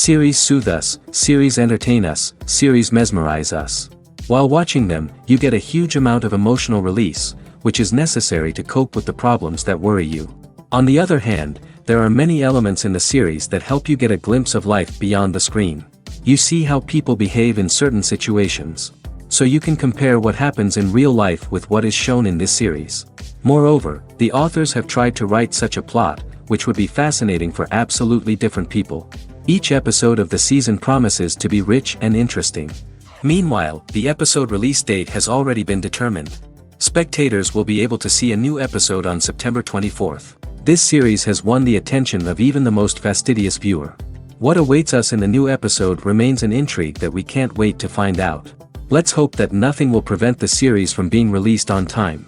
Series soothe us, series entertain us, series mesmerize us. While watching them, you get a huge amount of emotional release, which is necessary to cope with the problems that worry you. On the other hand, there are many elements in the series that help you get a glimpse of life beyond the screen. You see how people behave in certain situations. So you can compare what happens in real life with what is shown in this series. Moreover, the authors have tried to write such a plot, which would be fascinating for absolutely different people. Each episode of the season promises to be rich and interesting. Meanwhile, the episode release date has already been determined. Spectators will be able to see a new episode on September 24th. This series has won the attention of even the most fastidious viewer. What awaits us in the new episode remains an intrigue that we can't wait to find out. Let's hope that nothing will prevent the series from being released on time.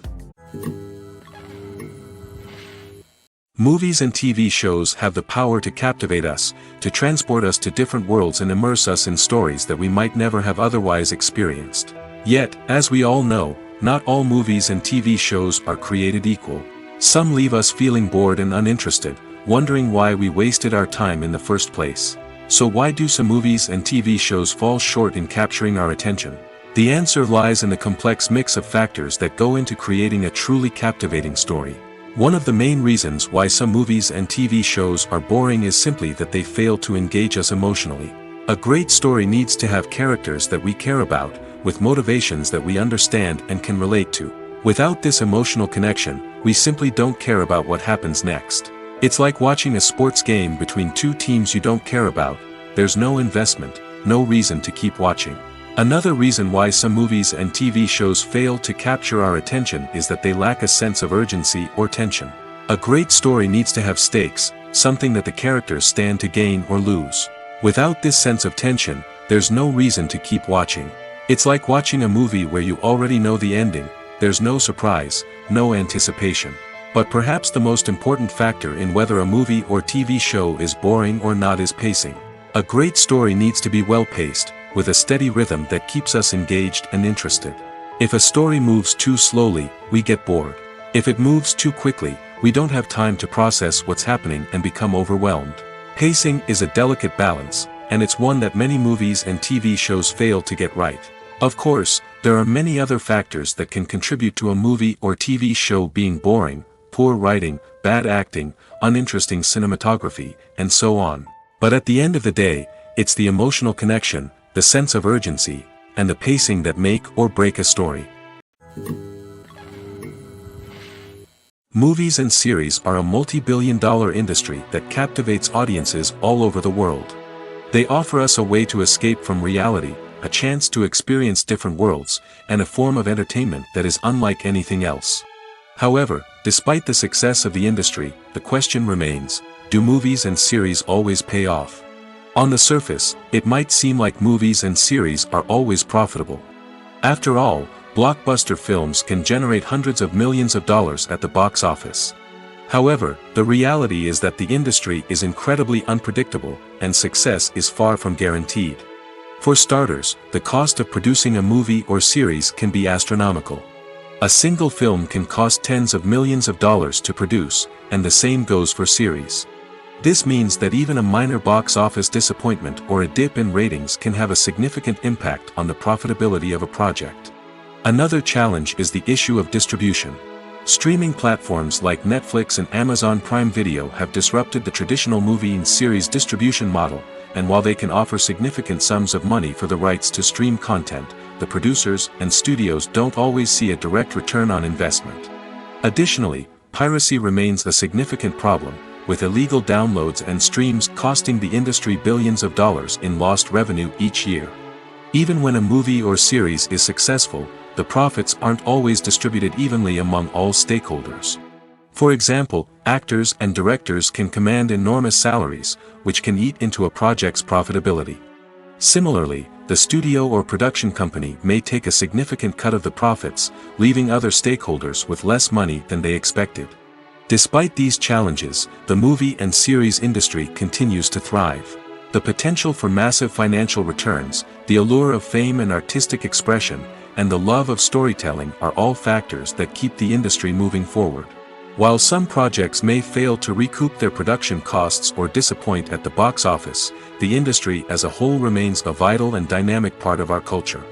Movies and TV shows have the power to captivate us, to transport us to different worlds and immerse us in stories that we might never have otherwise experienced. Yet, as we all know, not all movies and TV shows are created equal. Some leave us feeling bored and uninterested, wondering why we wasted our time in the first place. So why do some movies and TV shows fall short in capturing our attention? The answer lies in the complex mix of factors that go into creating a truly captivating story. One of the main reasons why some movies and TV shows are boring is simply that they fail to engage us emotionally. A great story needs to have characters that we care about, with motivations that we understand and can relate to. Without this emotional connection, we simply don't care about what happens next. It's like watching a sports game between two teams you don't care about. There's no investment, no reason to keep watching. Another reason why some movies and TV shows fail to capture our attention is that they lack a sense of urgency or tension. A great story needs to have stakes, something that the characters stand to gain or lose. Without this sense of tension, there's no reason to keep watching. It's like watching a movie where you already know the ending. There's no surprise, no anticipation. But perhaps the most important factor in whether a movie or TV show is boring or not is pacing. A great story needs to be well-paced, with a steady rhythm that keeps us engaged and interested. If a story moves too slowly, we get bored. If it moves too quickly, we don't have time to process what's happening and become overwhelmed. Pacing is a delicate balance, and it's one that many movies and TV shows fail to get right. Of course, there are many other factors that can contribute to a movie or TV show being boring: poor writing, bad acting, uninteresting cinematography, and so on. But at the end of the day, it's the emotional connection, the sense of urgency, and the pacing that make or break a story. Movies and series are a multi-billion-dollar industry that captivates audiences all over the world. They offer us a way to escape from reality, a chance to experience different worlds, and a form of entertainment that is unlike anything else. However, despite the success of the industry, the question remains: do movies and series always pay off? On the surface, it might seem like movies and series are always profitable. After all, blockbuster films can generate hundreds of millions of dollars at the box office. However, the reality is that the industry is incredibly unpredictable, and success is far from guaranteed. For starters, the cost of producing a movie or series can be astronomical. A single film can cost tens of millions of dollars to produce, and the same goes for series. This means that even a minor box office disappointment or a dip in ratings can have a significant impact on the profitability of a project. Another challenge is the issue of distribution. Streaming platforms like Netflix and Amazon Prime Video have disrupted the traditional movie and series distribution model, and while they can offer significant sums of money for the rights to stream content, the producers and studios don't always see a direct return on investment. Additionally, piracy remains a significant problem, with illegal downloads and streams costing the industry billions of dollars in lost revenue each year. Even when a movie or series is successful, the profits aren't always distributed evenly among all stakeholders. For example, actors and directors can command enormous salaries, which can eat into a project's profitability. Similarly, the studio or production company may take a significant cut of the profits, leaving other stakeholders with less money than they expected. Despite these challenges, the movie and series industry continues to thrive. The potential for massive financial returns, the allure of fame and artistic expression, and the love of storytelling are all factors that keep the industry moving forward. While some projects may fail to recoup their production costs or disappoint at the box office, the industry as a whole remains a vital and dynamic part of our culture.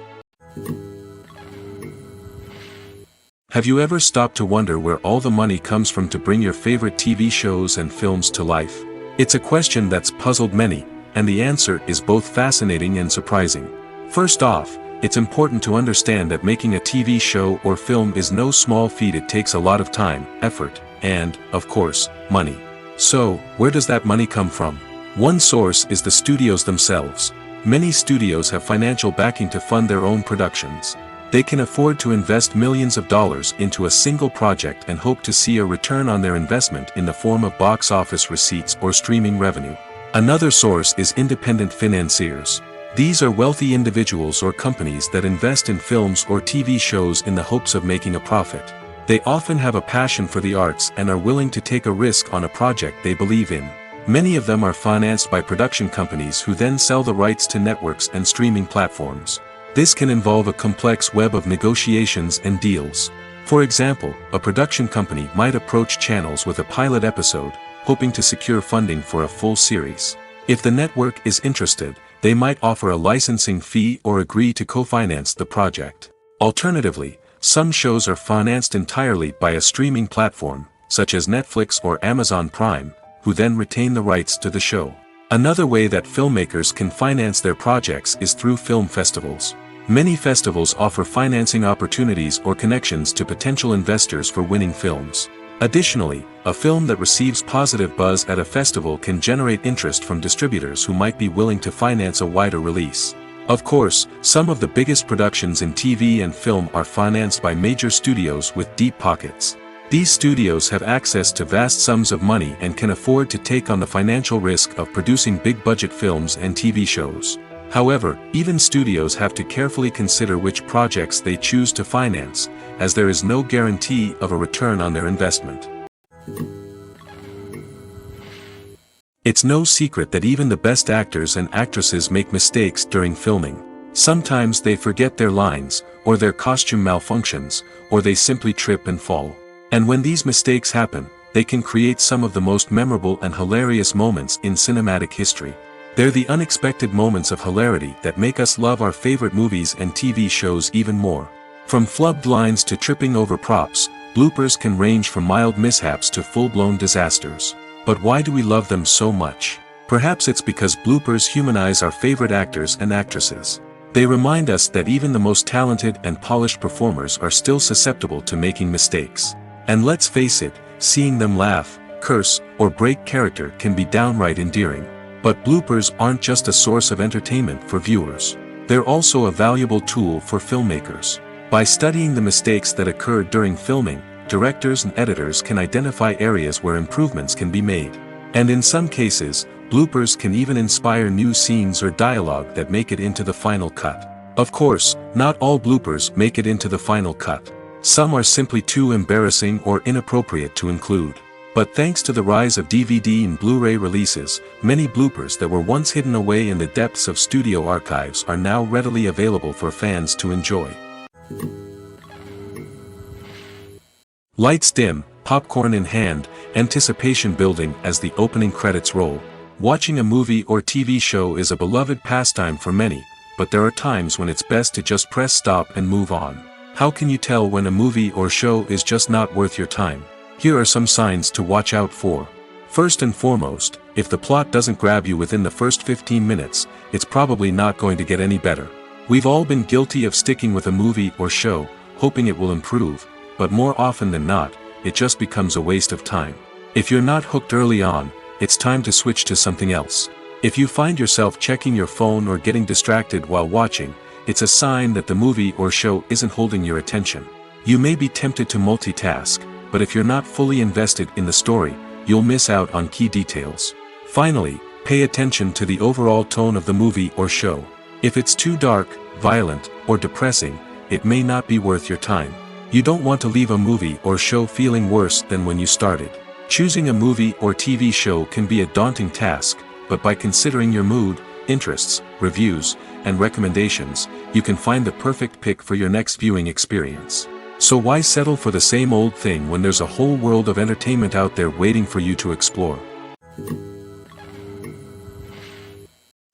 Have you ever stopped to wonder where all the money comes from to bring your favorite TV shows and films to life? It's a question that's puzzled many, and the answer is both fascinating and surprising. First off, it's important to understand that making a TV show or film is no small feat. It takes a lot of time, effort, and, of course, money. So, where does that money come from? One source is the studios themselves. Many studios have financial backing to fund their own productions. They can afford to invest millions of dollars into a single project and hope to see a return on their investment in the form of box office receipts or streaming revenue. Another source is independent financiers. These are wealthy individuals or companies that invest in films or TV shows in the hopes of making a profit. They often have a passion for the arts and are willing to take a risk on a project they believe in. Many of them are financed by production companies who then sell the rights to networks and streaming platforms. This can involve a complex web of negotiations and deals. For example, a production company might approach channels with a pilot episode, hoping to secure funding for a full series. If the network is interested, they might offer a licensing fee or agree to co-finance the project. Alternatively, some shows are financed entirely by a streaming platform, such as Netflix or Amazon Prime, who then retain the rights to the show. Another way that filmmakers can finance their projects is through film festivals. Many festivals offer financing opportunities or connections to potential investors for winning films. Additionally, a film that receives positive buzz at a festival can generate interest from distributors who might be willing to finance a wider release. Of course, some of the biggest productions in TV and film are financed by major studios with deep pockets. These studios have access to vast sums of money and can afford to take on the financial risk of producing big-budget films and TV shows. However, even studios have to carefully consider which projects they choose to finance, as there is no guarantee of a return on their investment. It's no secret that even the best actors and actresses make mistakes during filming. Sometimes they forget their lines, or their costume malfunctions, or they simply trip and fall. And when these mistakes happen, they can create some of the most memorable and hilarious moments in cinematic history. They're the unexpected moments of hilarity that make us love our favorite movies and TV shows even more. From flubbed lines to tripping over props, bloopers can range from mild mishaps to full-blown disasters. But why do we love them so much? Perhaps it's because bloopers humanize our favorite actors and actresses. They remind us that even the most talented and polished performers are still susceptible to making mistakes. And let's face it, seeing them laugh, curse, or break character can be downright endearing. But bloopers aren't just a source of entertainment for viewers. They're also a valuable tool for filmmakers. By studying the mistakes that occurred during filming, directors and editors can identify areas where improvements can be made. And in some cases, bloopers can even inspire new scenes or dialogue that make it into the final cut. Of course, not all bloopers make it into the final cut. Some are simply too embarrassing or inappropriate to include. But thanks to the rise of DVD and Blu-ray releases, many bloopers that were once hidden away in the depths of studio archives are now readily available for fans to enjoy. Lights dim, popcorn in hand, anticipation building as the opening credits roll. Watching a movie or TV show is a beloved pastime for many, but there are times when it's best to just press stop and move on. How can you tell when a movie or show is just not worth your time? Here are some signs to watch out for. First and foremost, if the plot doesn't grab you within the first 15 minutes, it's probably not going to get any better. We've all been guilty of sticking with a movie or show, hoping it will improve, but more often than not, it just becomes a waste of time. If you're not hooked early on, it's time to switch to something else. If you find yourself checking your phone or getting distracted while watching, it's a sign that the movie or show isn't holding your attention. You may be tempted to multitask, but if you're not fully invested in the story, you'll miss out on key details. Finally, pay attention to the overall tone of the movie or show. If it's too dark, violent, or depressing, it may not be worth your time. You don't want to leave a movie or show feeling worse than when you started. Choosing a movie or TV show can be a daunting task, but by considering your mood, interests, reviews, and recommendations, you can find the perfect pick for your next viewing experience. So why settle for the same old thing when there's a whole world of entertainment out there waiting for you to explore?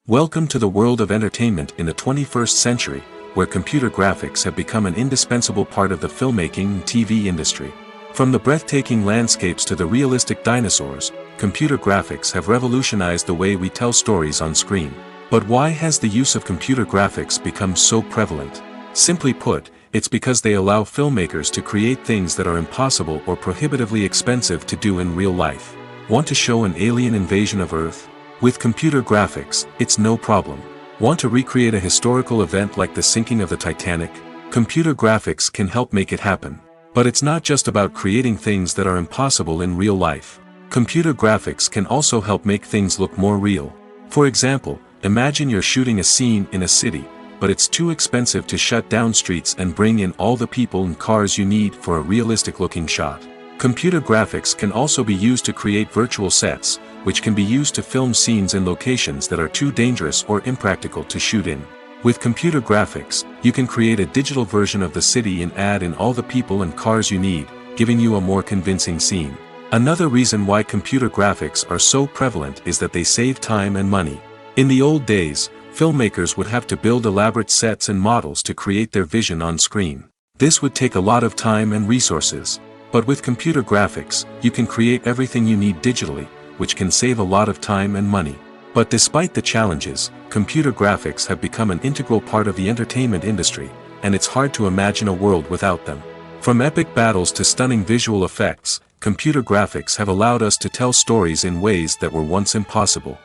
Welcome to the world of entertainment in the 21st century, where computer graphics have become an indispensable part of the filmmaking and TV industry. From the breathtaking landscapes to the realistic dinosaurs, computer graphics have revolutionized the way we tell stories on screen. But why has the use of computer graphics become so prevalent? Simply put, it's because they allow filmmakers to create things that are impossible or prohibitively expensive to do in real life. Want to show an alien invasion of Earth? With computer graphics, it's no problem. Want to recreate a historical event like the sinking of the Titanic? Computer graphics can help make it happen. But it's not just about creating things that are impossible in real life. Computer graphics can also help make things look more real. For example, imagine you're shooting a scene in a city, but it's too expensive to shut down streets and bring in all the people and cars you need for a realistic-looking shot. Computer graphics can also be used to create virtual sets, which can be used to film scenes in locations that are too dangerous or impractical to shoot in. With computer graphics, you can create a digital version of the city and add in all the people and cars you need, giving you a more convincing scene. Another reason why computer graphics are so prevalent is that they save time and money. In the old days, filmmakers would have to build elaborate sets and models to create their vision on screen. This would take a lot of time and resources. But with computer graphics, you can create everything you need digitally, which can save a lot of time and money. But despite the challenges, computer graphics have become an integral part of the entertainment industry, and it's hard to imagine a world without them. From epic battles to stunning visual effects, computer graphics have allowed us to tell stories in ways that were once impossible.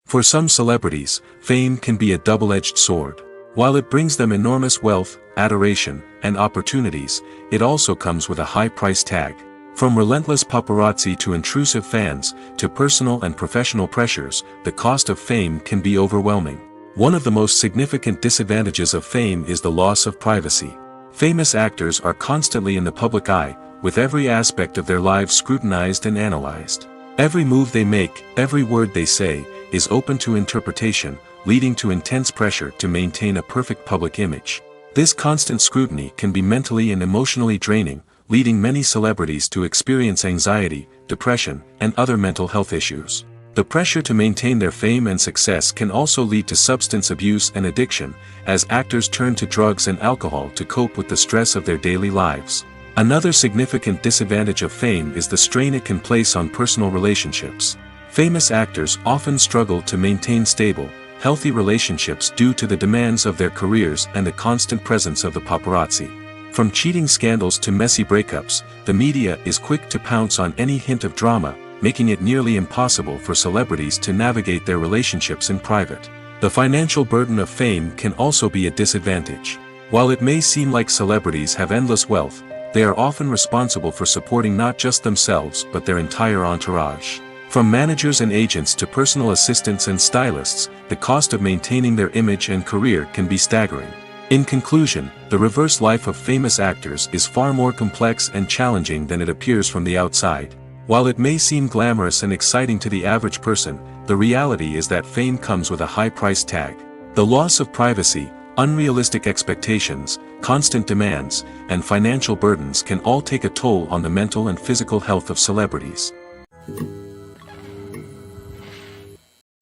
For some celebrities, fame can be a double-edged sword. While it brings them enormous wealth, adoration, and opportunities, it also comes with a high price tag. From relentless paparazzi to intrusive fans, to personal and professional pressures, the cost of fame can be overwhelming. One of the most significant disadvantages of fame is the loss of privacy. Famous actors are constantly in the public eye, with every aspect of their lives scrutinized and analyzed. Every move they make, every word they say, is open to interpretation, leading to intense pressure to maintain a perfect public image. This constant scrutiny can be mentally and emotionally draining, leading many celebrities to experience anxiety, depression, and other mental health issues. The pressure to maintain their fame and success can also lead to substance abuse and addiction, as actors turn to drugs and alcohol to cope with the stress of their daily lives. Another significant disadvantage of fame is the strain it can place on personal relationships. Famous actors often struggle to maintain stable, healthy relationships due to the demands of their careers and the constant presence of the paparazzi. From cheating scandals to messy breakups, the media is quick to pounce on any hint of drama, making it nearly impossible for celebrities to navigate their relationships in private. The financial burden of fame can also be a disadvantage. While it may seem like celebrities have endless wealth, they are often responsible for supporting not just themselves but their entire entourage. From managers and agents to personal assistants and stylists, the cost of maintaining their image and career can be staggering. In conclusion, the reverse life of famous actors is far more complex and challenging than it appears from the outside. While it may seem glamorous and exciting to the average person, the reality is that fame comes with a high price tag. The loss of privacy, unrealistic expectations, constant demands, and financial burdens can all take a toll on the mental and physical health of celebrities.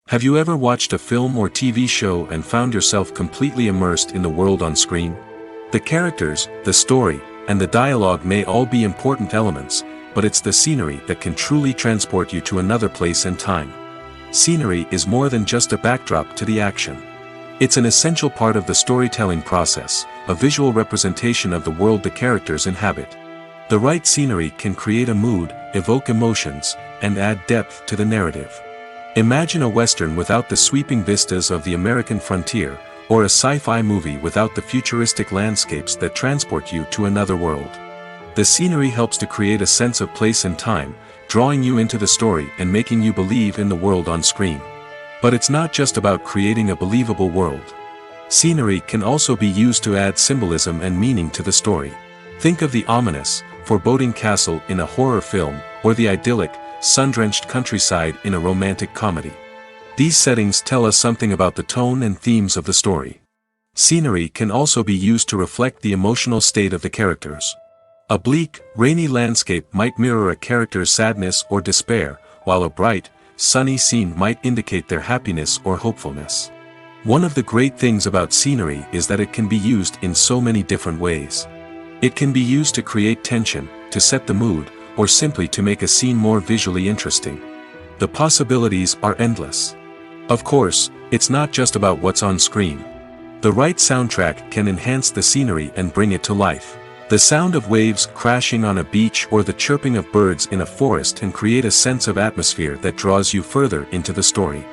Have you ever watched a film or TV show and found yourself completely immersed in the world on screen? The characters, the story, and the dialogue may all be important elements, but it's the scenery that can truly transport you to another place and time. Scenery is more than just a backdrop to the action. It's an essential part of the storytelling process, a visual representation of the world the characters inhabit. The right scenery can create a mood, evoke emotions, and add depth to the narrative. Imagine a Western without the sweeping vistas of the American frontier, or a sci-fi movie without the futuristic landscapes that transport you to another world. The scenery helps to create a sense of place and time, drawing you into the story and making you believe in the world on screen. But it's not just about creating a believable world. Scenery can also be used to add symbolism and meaning to the story. Think of the ominous, foreboding castle in a horror film, or the idyllic, sun-drenched countryside in a romantic comedy. These settings tell us something about the tone and themes of the story. Scenery can also be used to reflect the emotional state of the characters. A bleak, rainy landscape might mirror a character's sadness or despair, while a bright, sunny scene might indicate their happiness or hopefulness. One of the great things about scenery is that it can be used in so many different ways. It can be used to create tension, to set the mood, or simply to make a scene more visually interesting. The possibilities are endless. Of course, it's not just about what's on screen. The right soundtrack can enhance the scenery and bring it to life. The sound of waves crashing on a beach or the chirping of birds in a forest can create a sense of atmosphere that draws you further into the story.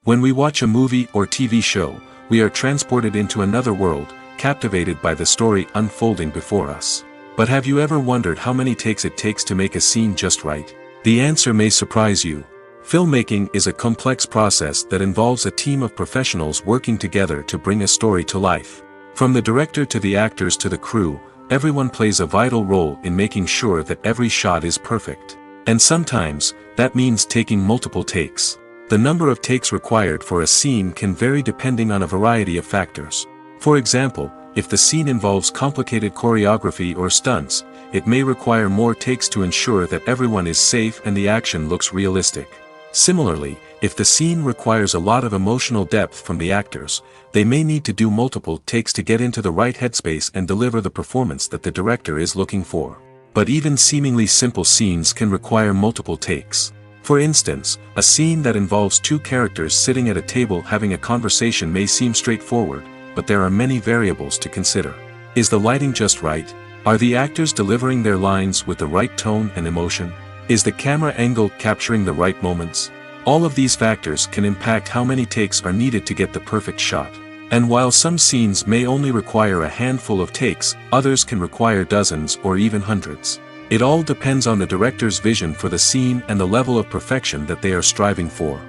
When we watch a movie or TV show, we are transported into another world, captivated by the story unfolding before us. But have you ever wondered how many takes it takes to make a scene just right? The answer may surprise you. Filmmaking is a complex process that involves a team of professionals working together to bring a story to life. From the director to the actors to the crew, everyone plays a vital role in making sure that every shot is perfect. And sometimes, that means taking multiple takes. The number of takes required for a scene can vary depending on a variety of factors. For example, if the scene involves complicated choreography or stunts, it may require more takes to ensure that everyone is safe and the action looks realistic. Similarly, if the scene requires a lot of emotional depth from the actors, they may need to do multiple takes to get into the right headspace and deliver the performance that the director is looking for. But even seemingly simple scenes can require multiple takes. For instance, a scene that involves two characters sitting at a table having a conversation may seem straightforward, but there are many variables to consider. Is the lighting just right? Are the actors delivering their lines with the right tone and emotion? Is the camera angle capturing the right moments? All of these factors can impact how many takes are needed to get the perfect shot. And while some scenes may only require a handful of takes, others can require dozens or even hundreds. It all depends on the director's vision for the scene and the level of perfection that they are striving for.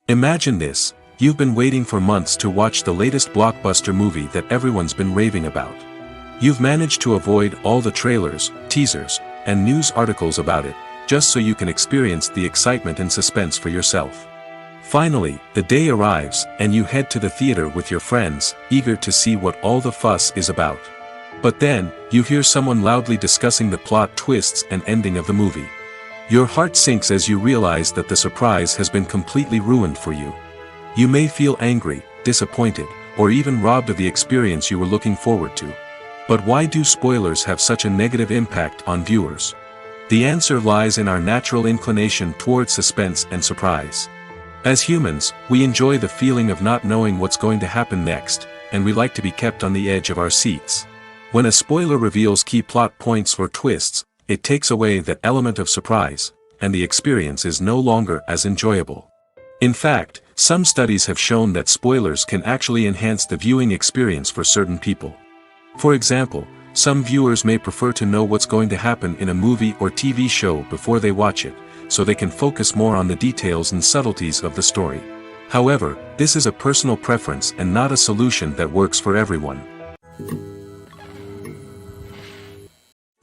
Imagine this: you've been waiting for months to watch the latest blockbuster movie that everyone's been raving about. You've managed to avoid all the trailers, teasers, and news articles about it, just so you can experience the excitement and suspense for yourself. Finally, the day arrives, and you head to the theater with your friends, eager to see what all the fuss is about. But then, you hear someone loudly discussing the plot twists and ending of the movie. Your heart sinks as you realize that the surprise has been completely ruined for you. You may feel angry, disappointed, or even robbed of the experience you were looking forward to. But why do spoilers have such a negative impact on viewers? The answer lies in our natural inclination toward suspense and surprise. As humans, we enjoy the feeling of not knowing what's going to happen next, and we like to be kept on the edge of our seats. When a spoiler reveals key plot points or twists, it takes away that element of surprise, and the experience is no longer as enjoyable. In fact, some studies have shown that spoilers can actually enhance the viewing experience for certain people. For example, some viewers may prefer to know what's going to happen in a movie or TV show before they watch it, so they can focus more on the details and subtleties of the story. However, this is a personal preference and not a solution that works for everyone.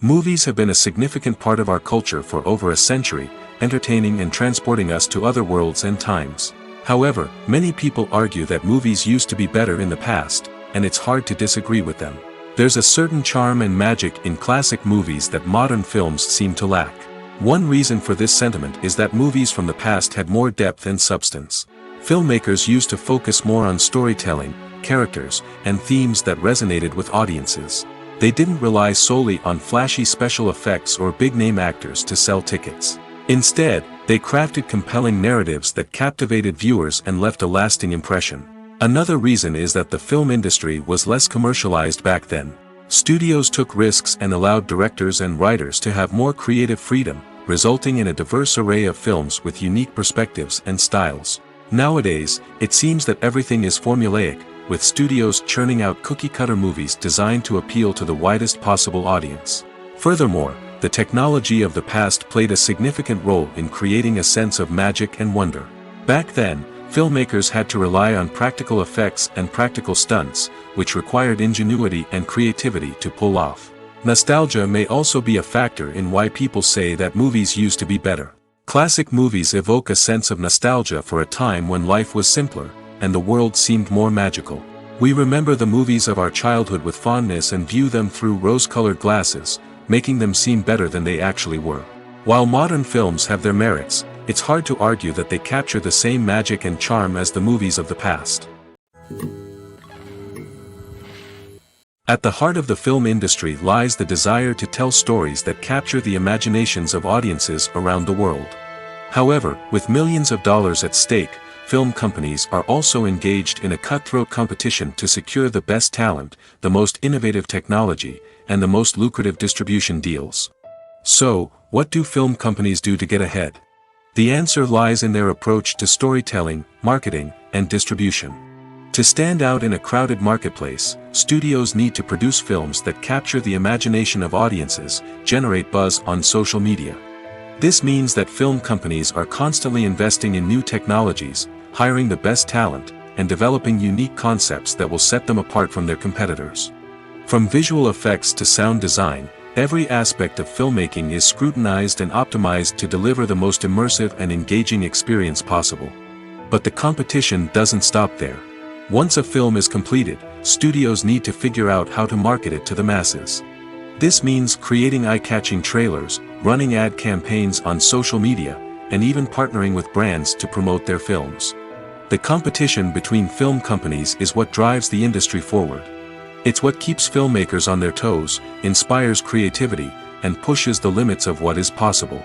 Movies have been a significant part of our culture for over a century, entertaining and transporting us to other worlds and times. However, many people argue that movies used to be better in the past, and it's hard to disagree with them. There's a certain charm and magic in classic movies that modern films seem to lack. One reason for this sentiment is that movies from the past had more depth and substance. Filmmakers used to focus more on storytelling, characters, and themes that resonated with audiences. They didn't rely solely on flashy special effects or big-name actors to sell tickets. Instead, they crafted compelling narratives that captivated viewers and left a lasting impression. Another reason is that the film industry was less commercialized back then. Studios took risks and allowed directors and writers to have more creative freedom, resulting in a diverse array of films with unique perspectives and styles. Nowadays, it seems that everything is formulaic, with studios churning out cookie-cutter movies designed to appeal to the widest possible audience. Furthermore, the technology of the past played a significant role in creating a sense of magic and wonder. Back then, filmmakers had to rely on practical effects and practical stunts, which required ingenuity and creativity to pull off. Nostalgia may also be a factor in why people say that movies used to be better. Classic movies evoke a sense of nostalgia for a time when life was simpler, and the world seemed more magical. We remember the movies of our childhood with fondness and view them through rose-colored glasses, making them seem better than they actually were. While modern films have their merits, it's hard to argue that they capture the same magic and charm as the movies of the past. At the heart of the film industry lies the desire to tell stories that capture the imaginations of audiences around the world. However, with millions of dollars at stake, film companies are also engaged in a cutthroat competition to secure the best talent, the most innovative technology, and the most lucrative distribution deals. So, what do film companies do to get ahead? The answer lies in their approach to storytelling, marketing, and distribution. To stand out in a crowded marketplace, studios need to produce films that capture the imagination of audiences, generate buzz on social media. This means that film companies are constantly investing in new technologies, hiring the best talent, and developing unique concepts that will set them apart from their competitors. From visual effects to sound design, every aspect of filmmaking is scrutinized and optimized to deliver the most immersive and engaging experience possible. But the competition doesn't stop there. Once a film is completed, studios need to figure out how to market it to the masses. This means creating eye-catching trailers, running ad campaigns on social media, and even partnering with brands to promote their films. The competition between film companies is what drives the industry forward. It's what keeps filmmakers on their toes, inspires creativity, and pushes the limits of what is possible.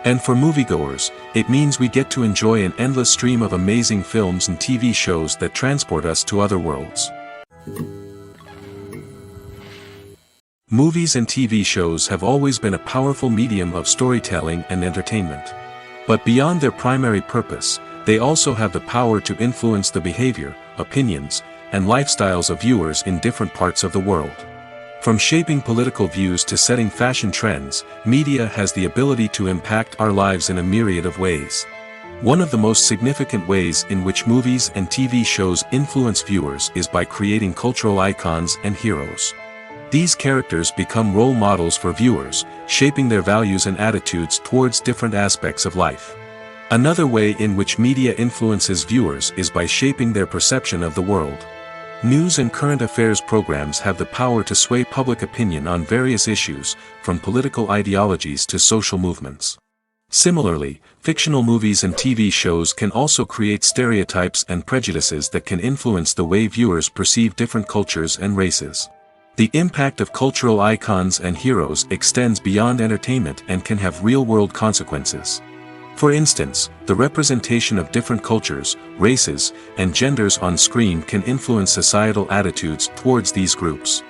And for moviegoers, it means we get to enjoy an endless stream of amazing films and TV shows that transport us to other worlds. Movies and TV shows have always been a powerful medium of storytelling and entertainment. But beyond their primary purpose, they also have the power to influence the behavior, opinions, and lifestyles of viewers in different parts of the world. From shaping political views to setting fashion trends, media has the ability to impact our lives in a myriad of ways. One of the most significant ways in which movies and TV shows influence viewers is by creating cultural icons and heroes. These characters become role models for viewers, shaping their values and attitudes towards different aspects of life. Another way in which media influences viewers is by shaping their perception of the world. News and current affairs programs have the power to sway public opinion on various issues, from political ideologies to social movements. Similarly, fictional movies and TV shows can also create stereotypes and prejudices that can influence the way viewers perceive different cultures and races. The impact of cultural icons and heroes extends beyond entertainment and can have real-world consequences. For instance, the representation of different cultures, races, and genders on screen can influence societal attitudes towards these groups.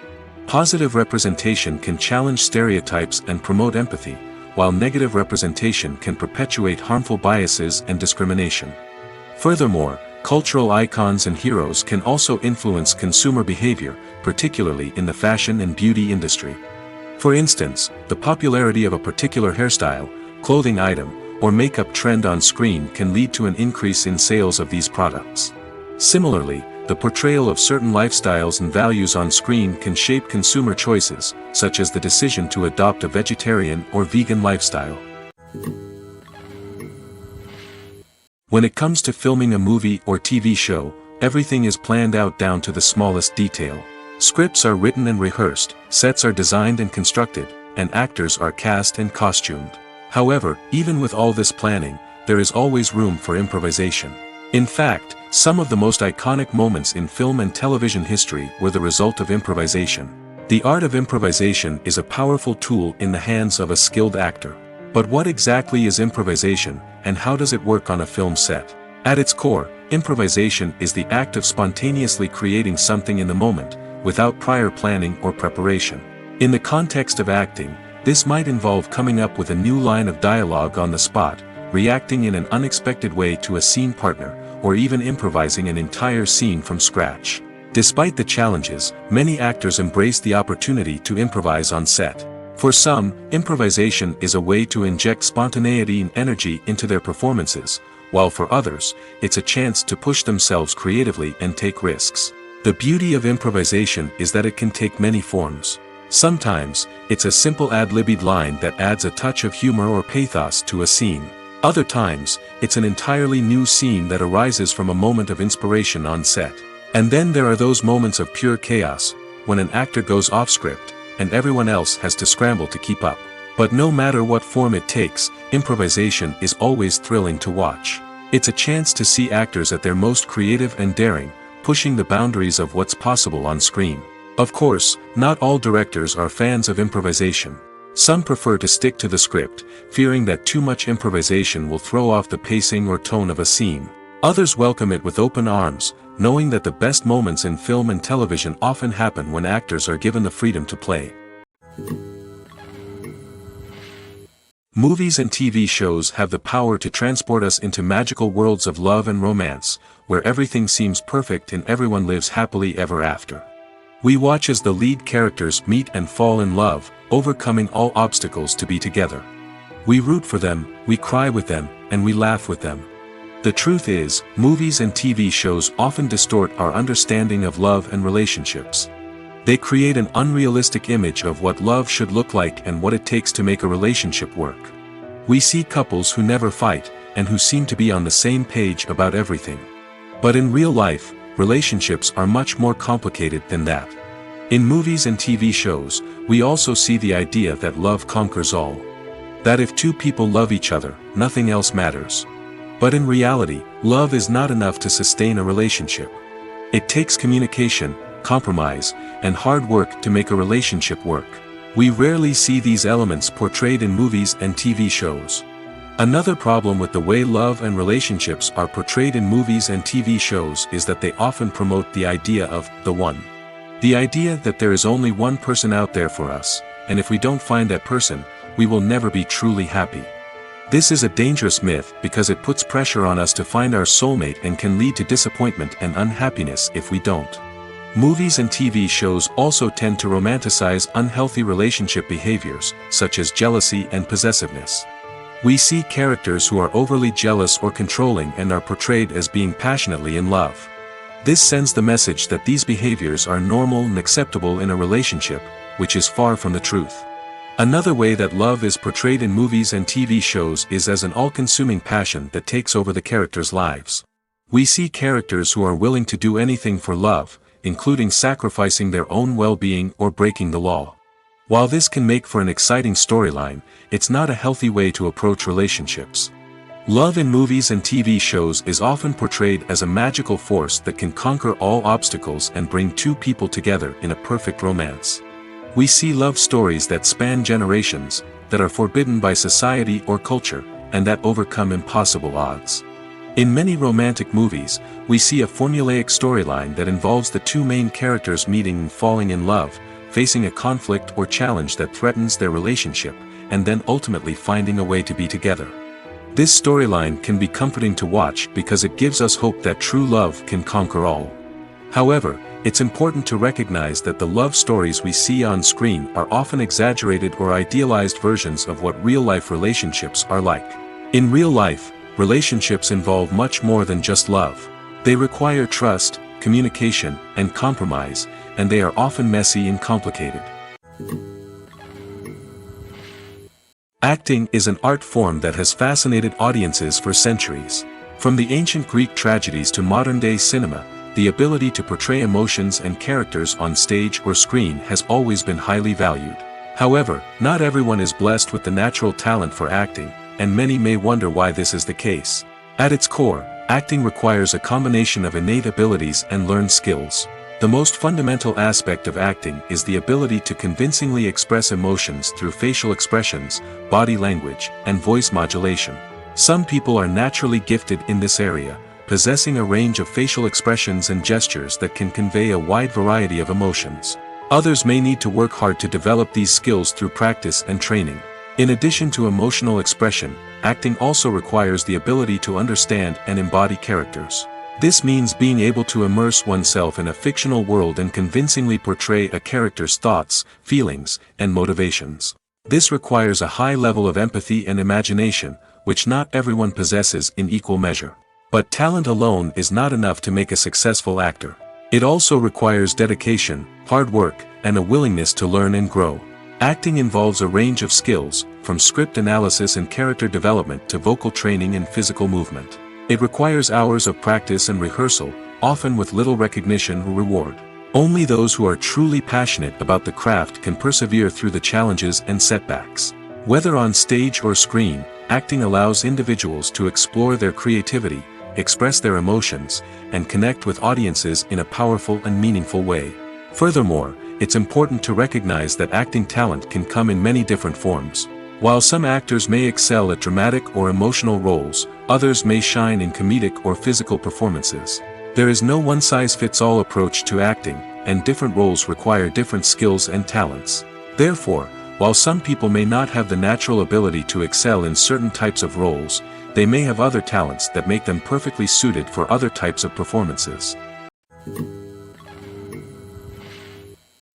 Positive representation can challenge stereotypes and promote empathy, while negative representation can perpetuate harmful biases and discrimination. Furthermore, cultural icons and heroes can also influence consumer behavior, particularly in the fashion and beauty industry. For instance, the popularity of a particular hairstyle, clothing item, or makeup trend on screen can lead to an increase in sales of these products. Similarly, the portrayal of certain lifestyles and values on screen can shape consumer choices, such as the decision to adopt a vegetarian or vegan lifestyle. When it comes to filming a movie or TV show, everything is planned out down to the smallest detail. Scripts are written and rehearsed, sets are designed and constructed, and actors are cast and costumed. However, even with all this planning, there is always room for improvisation. In fact, some of the most iconic moments in film and television history were the result of improvisation. The art of improvisation is a powerful tool in the hands of a skilled actor. But what exactly is improvisation, and how does it work on a film set? At its core, improvisation is the act of spontaneously creating something in the moment, without prior planning or preparation. In the context of acting, this might involve coming up with a new line of dialogue on the spot, reacting in an unexpected way to a scene partner, or even improvising an entire scene from scratch. Despite the challenges, many actors embrace the opportunity to improvise on set. For some, improvisation is a way to inject spontaneity and energy into their performances, while for others, it's a chance to push themselves creatively and take risks. The beauty of improvisation is that it can take many forms. Sometimes, it's a simple ad-libbed line that adds a touch of humor or pathos to a scene. Other times, it's an entirely new scene that arises from a moment of inspiration on set. And then there are those moments of pure chaos, when an actor goes off script, and everyone else has to scramble to keep up. But no matter what form it takes, improvisation is always thrilling to watch. It's a chance to see actors at their most creative and daring, pushing the boundaries of what's possible on screen. Of course, not all directors are fans of improvisation. Some prefer to stick to the script, fearing that too much improvisation will throw off the pacing or tone of a scene. Others welcome it with open arms, knowing that the best moments in film and television often happen when actors are given the freedom to play. Movies and TV shows have the power to transport us into magical worlds of love and romance, where everything seems perfect and everyone lives happily ever after. We watch as the lead characters meet and fall in love, overcoming all obstacles to be together. We root for them, we cry with them, and we laugh with them. The truth is, movies and TV shows often distort our understanding of love and relationships. They create an unrealistic image of what love should look like and what it takes to make a relationship work. We see couples who never fight, and who seem to be on the same page about everything. But in real life, relationships are much more complicated than that. In movies and TV shows, we also see the idea that love conquers all. That if two people love each other, nothing else matters. But in reality, love is not enough to sustain a relationship. It takes communication, compromise, and hard work to make a relationship work. We rarely see these elements portrayed in movies and TV shows. Another problem with the way love and relationships are portrayed in movies and TV shows is that they often promote the idea of the one. The idea that there is only one person out there for us, and if we don't find that person, we will never be truly happy. This is a dangerous myth because it puts pressure on us to find our soulmate and can lead to disappointment and unhappiness if we don't. Movies and TV shows also tend to romanticize unhealthy relationship behaviors, such as jealousy and possessiveness. We see characters who are overly jealous or controlling and are portrayed as being passionately in love. This sends the message that these behaviors are normal and acceptable in a relationship, which is far from the truth. Another way that love is portrayed in movies and TV shows is as an all-consuming passion that takes over the characters' lives. We see characters who are willing to do anything for love, including sacrificing their own well-being or breaking the law. While this can make for an exciting storyline, it's not a healthy way to approach relationships. Love in movies and TV shows is often portrayed as a magical force that can conquer all obstacles and bring two people together in a perfect romance. We see love stories that span generations, that are forbidden by society or culture, and that overcome impossible odds. In many romantic movies, we see a formulaic storyline that involves the two main characters meeting and falling in love, facing a conflict or challenge that threatens their relationship, and then ultimately finding a way to be together. This storyline can be comforting to watch because it gives us hope that true love can conquer all. However, it's important to recognize that the love stories we see on screen are often exaggerated or idealized versions of what real-life relationships are like. In real life, relationships involve much more than just love. They require trust, communication, and compromise, and they are often messy and complicated. Acting is an art form that has fascinated audiences for centuries. From the ancient Greek tragedies to modern-day cinema, the ability to portray emotions and characters on stage or screen has always been highly valued. However, not everyone is blessed with the natural talent for acting, and many may wonder why this is the case. At its core, acting requires a combination of innate abilities and learned skills. The most fundamental aspect of acting is the ability to convincingly express emotions through facial expressions, body language, and voice modulation. Some people are naturally gifted in this area, possessing a range of facial expressions and gestures that can convey a wide variety of emotions. Others may need to work hard to develop these skills through practice and training. In addition to emotional expression, acting also requires the ability to understand and embody characters. This means being able to immerse oneself in a fictional world and convincingly portray a character's thoughts, feelings, and motivations. This requires a high level of empathy and imagination, which not everyone possesses in equal measure. But talent alone is not enough to make a successful actor. It also requires dedication, hard work, and a willingness to learn and grow. Acting involves a range of skills, from script analysis and character development to vocal training and physical movement. It requires hours of practice and rehearsal, often with little recognition or reward. Only those who are truly passionate about the craft can persevere through the challenges and setbacks. Whether on stage or screen, acting allows individuals to explore their creativity, express their emotions, and connect with audiences in a powerful and meaningful way. Furthermore, it's important to recognize that acting talent can come in many different forms. While some actors may excel at dramatic or emotional roles, others may shine in comedic or physical performances. There is no one-size-fits-all approach to acting, and different roles require different skills and talents. Therefore, while some people may not have the natural ability to excel in certain types of roles, they may have other talents that make them perfectly suited for other types of performances.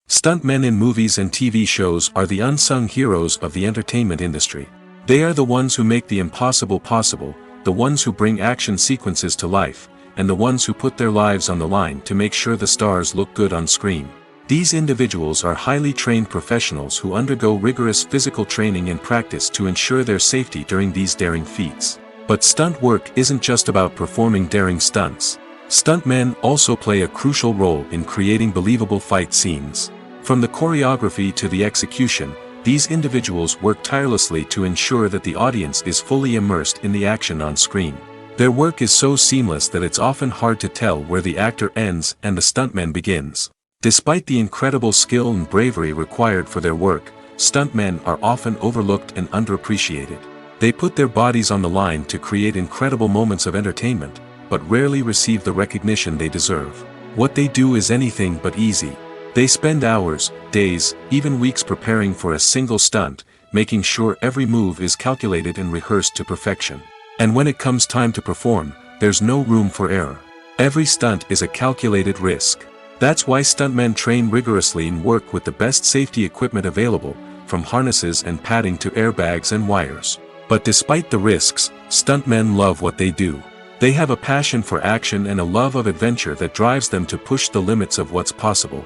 Stuntmen in movies and TV shows are the unsung heroes of the entertainment industry. They are the ones who make the impossible possible, the ones who bring action sequences to life, and the ones who put their lives on the line to make sure the stars look good on screen. These individuals are highly trained professionals who undergo rigorous physical training and practice to ensure their safety during these daring feats. But stunt work isn't just about performing daring stunts. Stuntmen also play a crucial role in creating believable fight scenes. From the choreography to the execution, these individuals work tirelessly to ensure that the audience is fully immersed in the action on screen. Their work is so seamless that it's often hard to tell where the actor ends and the stuntman begins. Despite the incredible skill and bravery required for their work, stuntmen are often overlooked and underappreciated. They put their bodies on the line to create incredible moments of entertainment, but rarely receive the recognition they deserve. What they do is anything but easy. They spend hours, days, even weeks preparing for a single stunt, making sure every move is calculated and rehearsed to perfection. And when it comes time to perform, there's no room for error. Every stunt is a calculated risk. That's why stuntmen train rigorously and work with the best safety equipment available, from harnesses and padding to airbags and wires. But despite the risks, stuntmen love what they do. They have a passion for action and a love of adventure that drives them to push the limits of what's possible.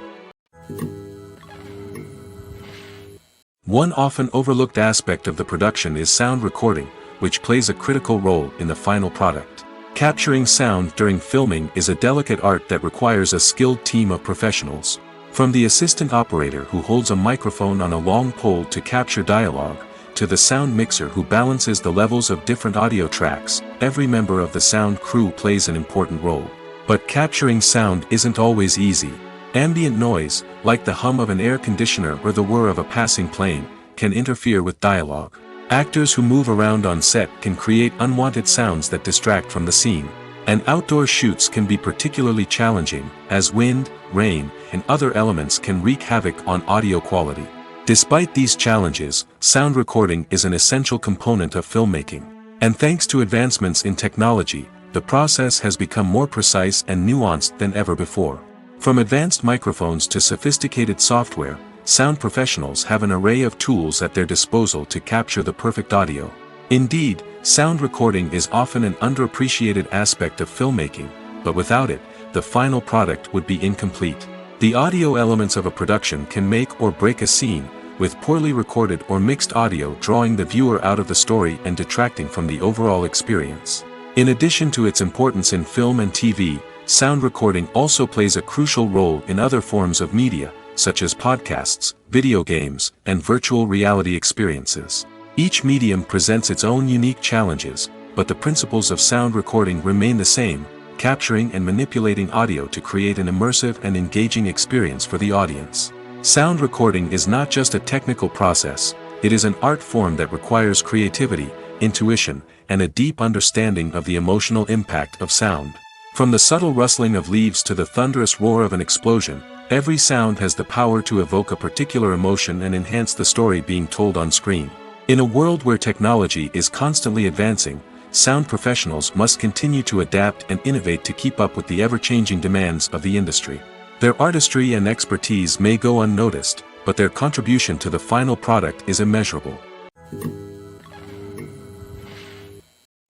One often overlooked aspect of the production is sound recording, which plays a critical role in the final product. Capturing sound during filming is a delicate art that requires a skilled team of professionals. From the assistant operator who holds a microphone on a long pole to capture dialogue, to the sound mixer who balances the levels of different audio tracks, every member of the sound crew plays an important role. But capturing sound isn't always easy. Ambient noise, like the hum of an air conditioner or the whir of a passing plane, can interfere with dialogue. Actors who move around on set can create unwanted sounds that distract from the scene. And outdoor shoots can be particularly challenging, as wind, rain, and other elements can wreak havoc on audio quality. Despite these challenges, sound recording is an essential component of filmmaking. And thanks to advancements in technology, the process has become more precise and nuanced than ever before. From advanced microphones to sophisticated software, sound professionals have an array of tools at their disposal to capture the perfect audio. Indeed, sound recording is often an underappreciated aspect of filmmaking, but without it, the final product would be incomplete. The audio elements of a production can make or break a scene, with poorly recorded or mixed audio drawing the viewer out of the story and detracting from the overall experience. In addition to its importance in film and TV, sound recording also plays a crucial role in other forms of media, such as podcasts, video games, and virtual reality experiences. Each medium presents its own unique challenges, but the principles of sound recording remain the same, capturing and manipulating audio to create an immersive and engaging experience for the audience. Sound recording is not just a technical process, it is an art form that requires creativity, intuition, and a deep understanding of the emotional impact of sound. From the subtle rustling of leaves to the thunderous roar of an explosion, every sound has the power to evoke a particular emotion and enhance the story being told on screen. In a world where technology is constantly advancing, sound professionals must continue to adapt and innovate to keep up with the ever-changing demands of the industry. Their artistry and expertise may go unnoticed, but their contribution to the final product is immeasurable.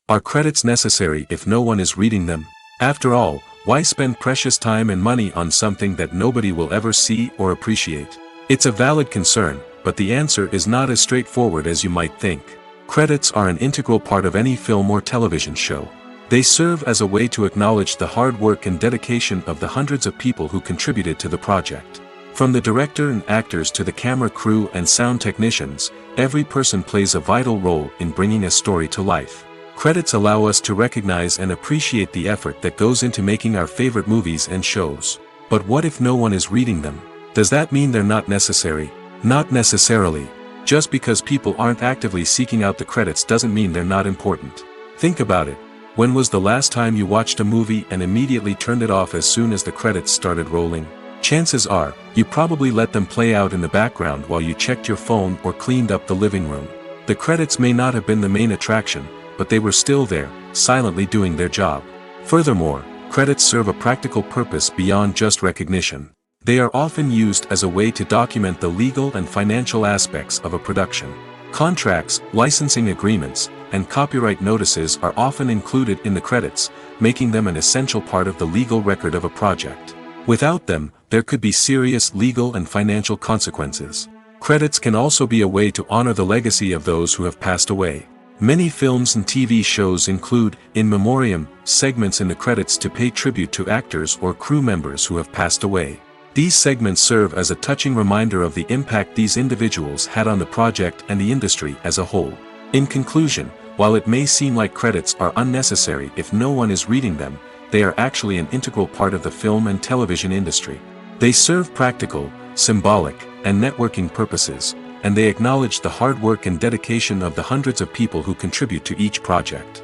Are credits necessary if no one is reading them? After all, why spend precious time and money on something that nobody will ever see or appreciate? It's a valid concern, but the answer is not as straightforward as you might think. Credits are an integral part of any film or television show. They serve as a way to acknowledge the hard work and dedication of the hundreds of people who contributed to the project. From the director and actors to the camera crew and sound technicians, every person plays a vital role in bringing a story to life. Credits allow us to recognize and appreciate the effort that goes into making our favorite movies and shows. But what if no one is reading them? Does that mean they're not necessary? Not necessarily. Just because people aren't actively seeking out the credits doesn't mean they're not important. Think about it. When was the last time you watched a movie and immediately turned it off as soon as the credits started rolling? Chances are, you probably let them play out in the background while you checked your phone or cleaned up the living room. The credits may not have been the main attraction, but they were still there, silently doing their job. Furthermore, credits serve a practical purpose beyond just recognition. They are often used as a way to document the legal and financial aspects of a production. Contracts, licensing agreements, and copyright notices are often included in the credits, making them an essential part of the legal record of a project. Without them, there could be serious legal and financial consequences. Credits can also be a way to honor the legacy of those who have passed away. Many films and TV shows include, in memoriam, segments in the credits to pay tribute to actors or crew members who have passed away. These segments serve as a touching reminder of the impact these individuals had on the project and the industry as a whole. In conclusion, while it may seem like credits are unnecessary if no one is reading them, they are actually an integral part of the film and television industry. They serve practical, symbolic, and networking purposes, and they acknowledge the hard work and dedication of the hundreds of people who contribute to each project.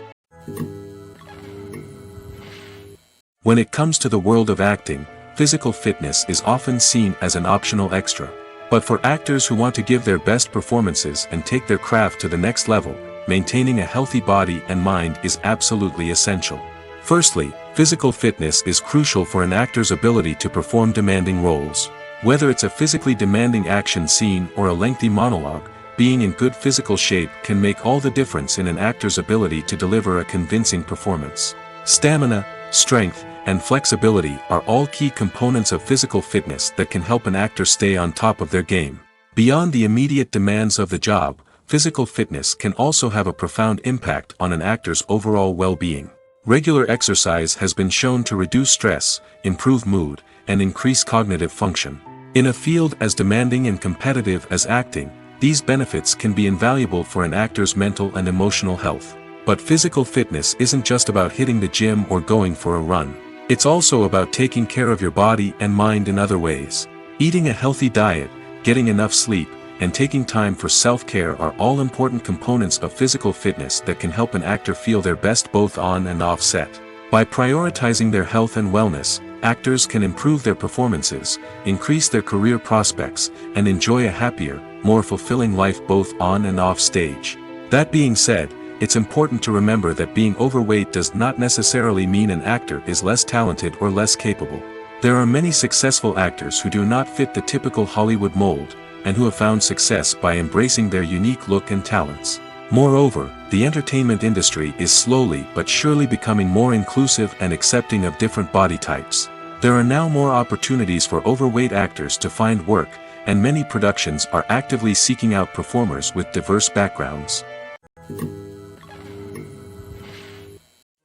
When it comes to the world of acting, physical fitness is often seen as an optional extra. But for actors who want to give their best performances and take their craft to the next level, maintaining a healthy body and mind is absolutely essential. Firstly, physical fitness is crucial for an actor's ability to perform demanding roles. Whether it's a physically demanding action scene or a lengthy monologue, being in good physical shape can make all the difference in an actor's ability to deliver a convincing performance. Stamina, strength, and flexibility are all key components of physical fitness that can help an actor stay on top of their game. Beyond the immediate demands of the job, physical fitness can also have a profound impact on an actor's overall well-being. Regular exercise has been shown to reduce stress, improve mood, and increase cognitive function. In a field as demanding and competitive as acting, these benefits can be invaluable for an actor's mental and emotional health. But physical fitness isn't just about hitting the gym or going for a run. It's also about taking care of your body and mind in other ways. Eating a healthy diet, getting enough sleep, and taking time for self-care are all important components of physical fitness that can help an actor feel their best both on and off set. By prioritizing their health and wellness, actors can improve their performances, increase their career prospects, and enjoy a happier, more fulfilling life both on and off stage. That being said, it's important to remember that being overweight does not necessarily mean an actor is less talented or less capable. There are many successful actors who do not fit the typical Hollywood mold, and who have found success by embracing their unique look and talents. Moreover, the entertainment industry is slowly but surely becoming more inclusive and accepting of different body types. There are now more opportunities for overweight actors to find work, and many productions are actively seeking out performers with diverse backgrounds.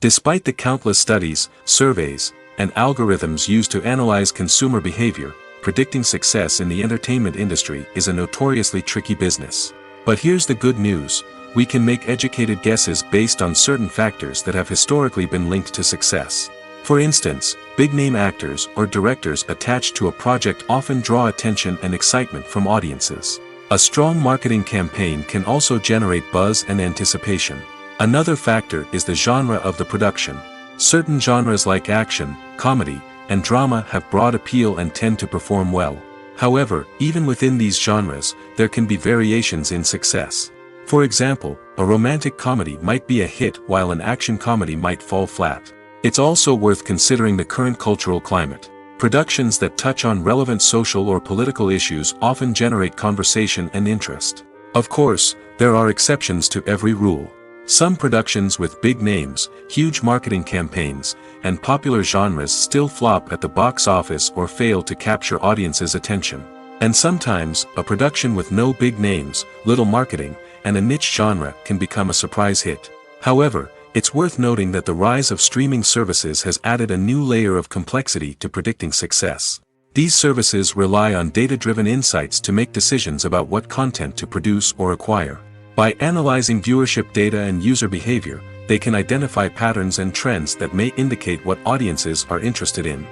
Despite the countless studies, surveys, and algorithms used to analyze consumer behavior, predicting success in the entertainment industry is a notoriously tricky business. But here's the good news: we can make educated guesses based on certain factors that have historically been linked to success. For instance, big-name actors or directors attached to a project often draw attention and excitement from audiences. A strong marketing campaign can also generate buzz and anticipation. Another factor is the genre of the production. Certain genres like action, comedy, and drama have broad appeal and tend to perform well. However, even within these genres, there can be variations in success. For example, a romantic comedy might be a hit while an action comedy might fall flat. It's also worth considering the current cultural climate. Productions that touch on relevant social or political issues often generate conversation and interest. Of course, there are exceptions to every rule. Some productions with big names, huge marketing campaigns, and popular genres still flop at the box office or fail to capture audiences' attention. And sometimes, a production with no big names, little marketing, and a niche genre can become a surprise hit. However, it's worth noting that the rise of streaming services has added a new layer of complexity to predicting success. These services rely on data-driven insights to make decisions about what content to produce or acquire. By analyzing viewership data and user behavior, they can identify patterns and trends that may indicate what audiences are interested in.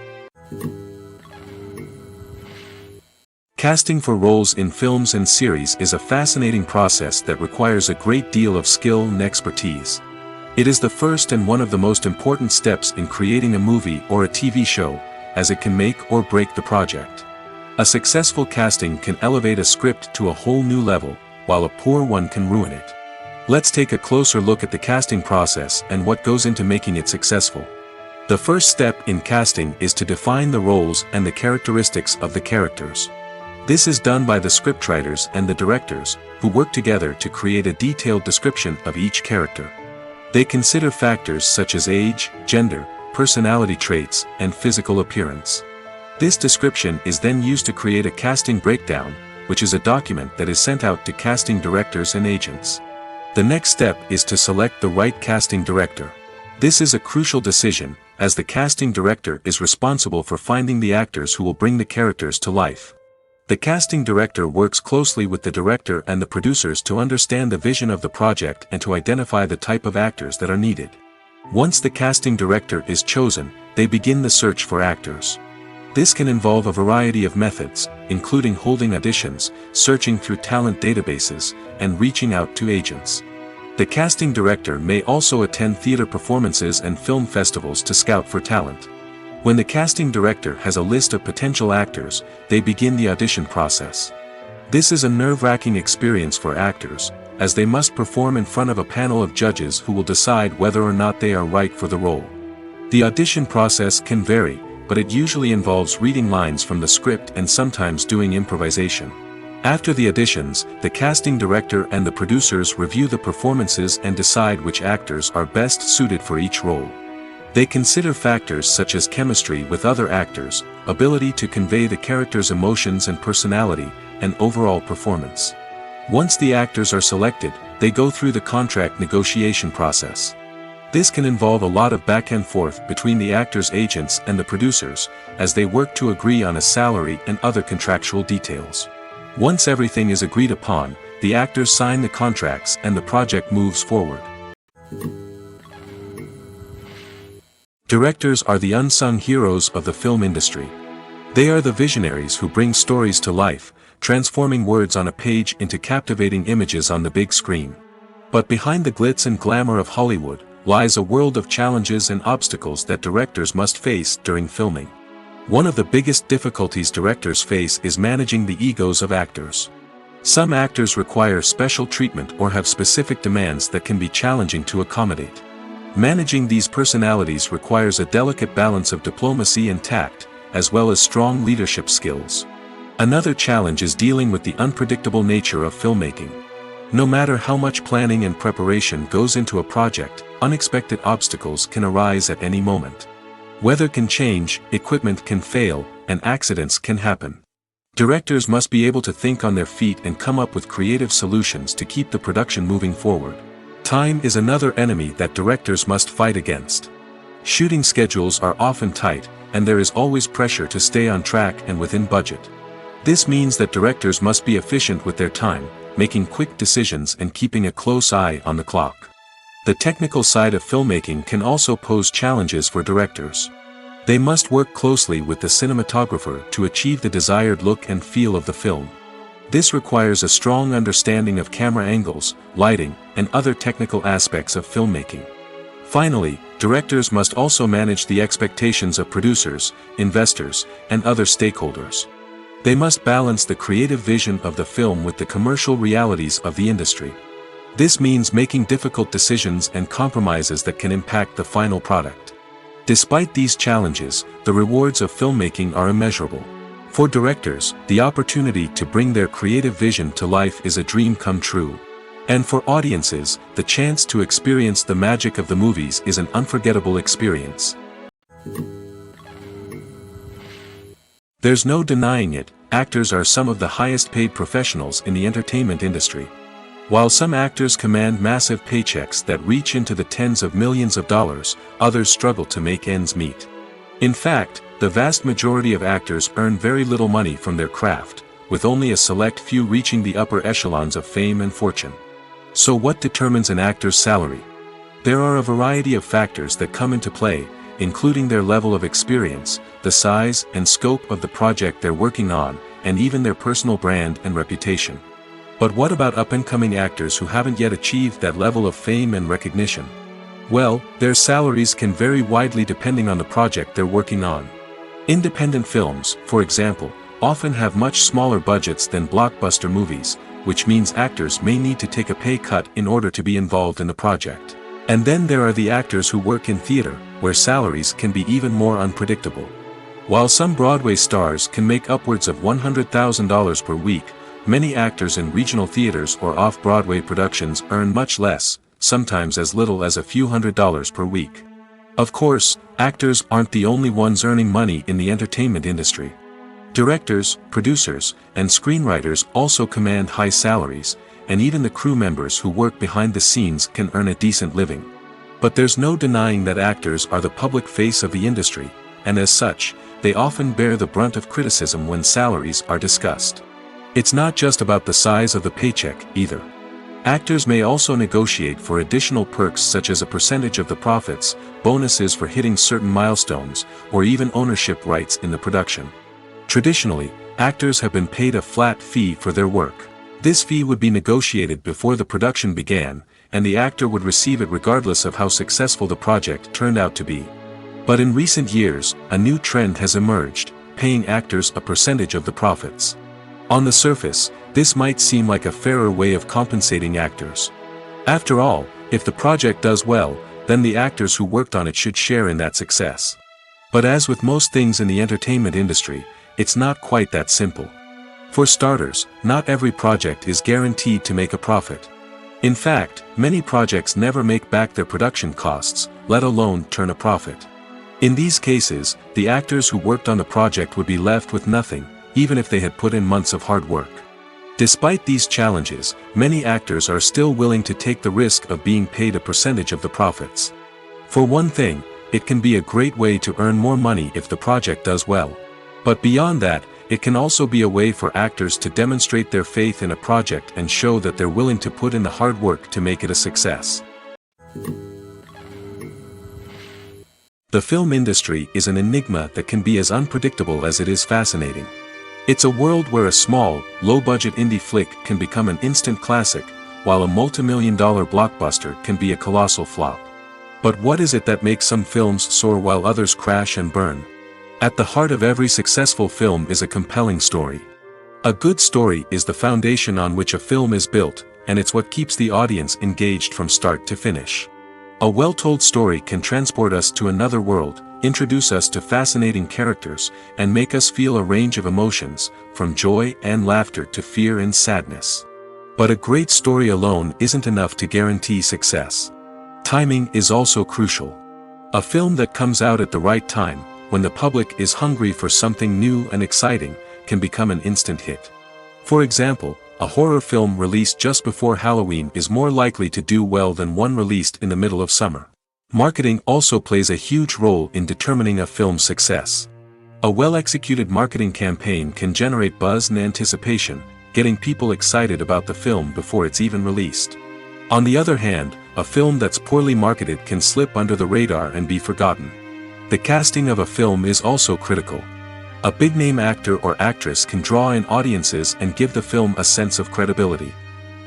Casting for roles in films and series is a fascinating process that requires a great deal of skill and expertise. It is the first and one of the most important steps in creating a movie or a TV show, as it can make or break the project. A successful casting can elevate a script to a whole new level, while a poor one can ruin it. Let's take a closer look at the casting process and what goes into making it successful. The first step in casting is to define the roles and the characteristics of the characters. This is done by the scriptwriters and the directors, who work together to create a detailed description of each character. They consider factors such as age, gender, personality traits, and physical appearance. This description is then used to create a casting breakdown, which is a document that is sent out to casting directors and agents. The next step is to select the right casting director. This is a crucial decision, as the casting director is responsible for finding the actors who will bring the characters to life. The casting director works closely with the director and the producers to understand the vision of the project and to identify the type of actors that are needed. Once the casting director is chosen, they begin the search for actors. This can involve a variety of methods, including holding auditions, searching through talent databases, and reaching out to agents. The casting director may also attend theater performances and film festivals to scout for talent. When the casting director has a list of potential actors, they begin the audition process. This is a nerve-wracking experience for actors, as they must perform in front of a panel of judges who will decide whether or not they are right for the role. The audition process can vary, but it usually involves reading lines from the script and sometimes doing improvisation. After the auditions, the casting director and the producers review the performances and decide which actors are best suited for each role. They consider factors such as chemistry with other actors, ability to convey the character's emotions and personality, and overall performance. Once the actors are selected, they go through the contract negotiation process. This can involve a lot of back and forth between the actors' agents and the producers, as they work to agree on a salary and other contractual details. Once everything is agreed upon, the actors sign the contracts and the project moves forward. Directors are the unsung heroes of the film industry. They are the visionaries who bring stories to life, transforming words on a page into captivating images on the big screen. But behind the glitz and glamour of Hollywood, lies a world of challenges and obstacles that directors must face during filming. One of the biggest difficulties directors face is managing the egos of actors. Some actors require special treatment or have specific demands that can be challenging to accommodate. Managing these personalities requires a delicate balance of diplomacy and tact, as well as strong leadership skills. Another challenge is dealing with the unpredictable nature of filmmaking. No matter how much planning and preparation goes into a project, unexpected obstacles can arise at any moment. Weather can change, equipment can fail, and accidents can happen. Directors must be able to think on their feet and come up with creative solutions to keep the production moving forward. Time is another enemy that directors must fight against. Shooting schedules are often tight, and there is always pressure to stay on track and within budget. This means that directors must be efficient with their time, making quick decisions and keeping a close eye on the clock. The technical side of filmmaking can also pose challenges for directors. They must work closely with the cinematographer to achieve the desired look and feel of the film. This requires a strong understanding of camera angles, lighting, and other technical aspects of filmmaking. Finally, directors must also manage the expectations of producers, investors, and other stakeholders. They must balance the creative vision of the film with the commercial realities of the industry. This means making difficult decisions and compromises that can impact the final product. Despite these challenges, the rewards of filmmaking are immeasurable. For directors, the opportunity to bring their creative vision to life is a dream come true. And for audiences, the chance to experience the magic of the movies is an unforgettable experience. There's no denying it, actors are some of the highest paid professionals in the entertainment industry. While some actors command massive paychecks that reach into the tens of millions of dollars, others struggle to make ends meet. In fact, the vast majority of actors earn very little money from their craft, with only a select few reaching the upper echelons of fame and fortune. So what determines an actor's salary? There are a variety of factors that come into play, including their level of experience, the size and scope of the project they're working on, and even their personal brand and reputation. But what about up-and-coming actors who haven't yet achieved that level of fame and recognition? Well, their salaries can vary widely depending on the project they're working on. Independent films, for example, often have much smaller budgets than blockbuster movies, which means actors may need to take a pay cut in order to be involved in the project. And then there are the actors who work in theater, where salaries can be even more unpredictable. While some Broadway stars can make upwards of $100,000 per week, many actors in regional theaters or off-Broadway productions earn much less, sometimes as little as a few $100s per week. Of course, actors aren't the only ones earning money in the entertainment industry. Directors, producers, and screenwriters also command high salaries, and even the crew members who work behind the scenes can earn a decent living. But there's no denying that actors are the public face of the industry, and as such, they often bear the brunt of criticism when salaries are discussed. It's not just about the size of the paycheck, either. Actors may also negotiate for additional perks such as a percentage of the profits, bonuses for hitting certain milestones, or even ownership rights in the production. Traditionally, actors have been paid a flat fee for their work. This fee would be negotiated before the production began, and the actor would receive it regardless of how successful the project turned out to be. But in recent years, a new trend has emerged, paying actors a percentage of the profits. On the surface, this might seem like a fairer way of compensating actors. After all, if the project does well, then the actors who worked on it should share in that success. But as with most things in the entertainment industry, it's not quite that simple. For starters, not every project is guaranteed to make a profit. In fact, many projects never make back their production costs, let alone turn a profit. In these cases, the actors who worked on the project would be left with nothing, even if they had put in months of hard work. Despite these challenges, many actors are still willing to take the risk of being paid a percentage of the profits. For one thing, it can be a great way to earn more money if the project does well. But beyond that, it can also be a way for actors to demonstrate their faith in a project and show that they're willing to put in the hard work to make it a success. The film industry is an enigma that can be as unpredictable as it is fascinating. It's a world where a small, low-budget indie flick can become an instant classic, while a multi-million-dollar blockbuster can be a colossal flop. But what is it that makes some films soar while others crash and burn? At the heart of every successful film is a compelling story. A good story is the foundation on which a film is built, and it's what keeps the audience engaged from start to finish. A well-told story can transport us to another world, introduce us to fascinating characters, and make us feel a range of emotions, from joy and laughter to fear and sadness. But a great story alone isn't enough to guarantee success. Timing is also crucial. A film that comes out at the right time, when the public is hungry for something new and exciting, can become an instant hit. For example, a horror film released just before Halloween is more likely to do well than one released in the middle of summer. Marketing also plays a huge role in determining a film's success. A well-executed marketing campaign can generate buzz and anticipation, getting people excited about the film before it's even released. On the other hand, a film that's poorly marketed can slip under the radar and be forgotten. The casting of a film is also critical. A big-name actor or actress can draw in audiences and give the film a sense of credibility.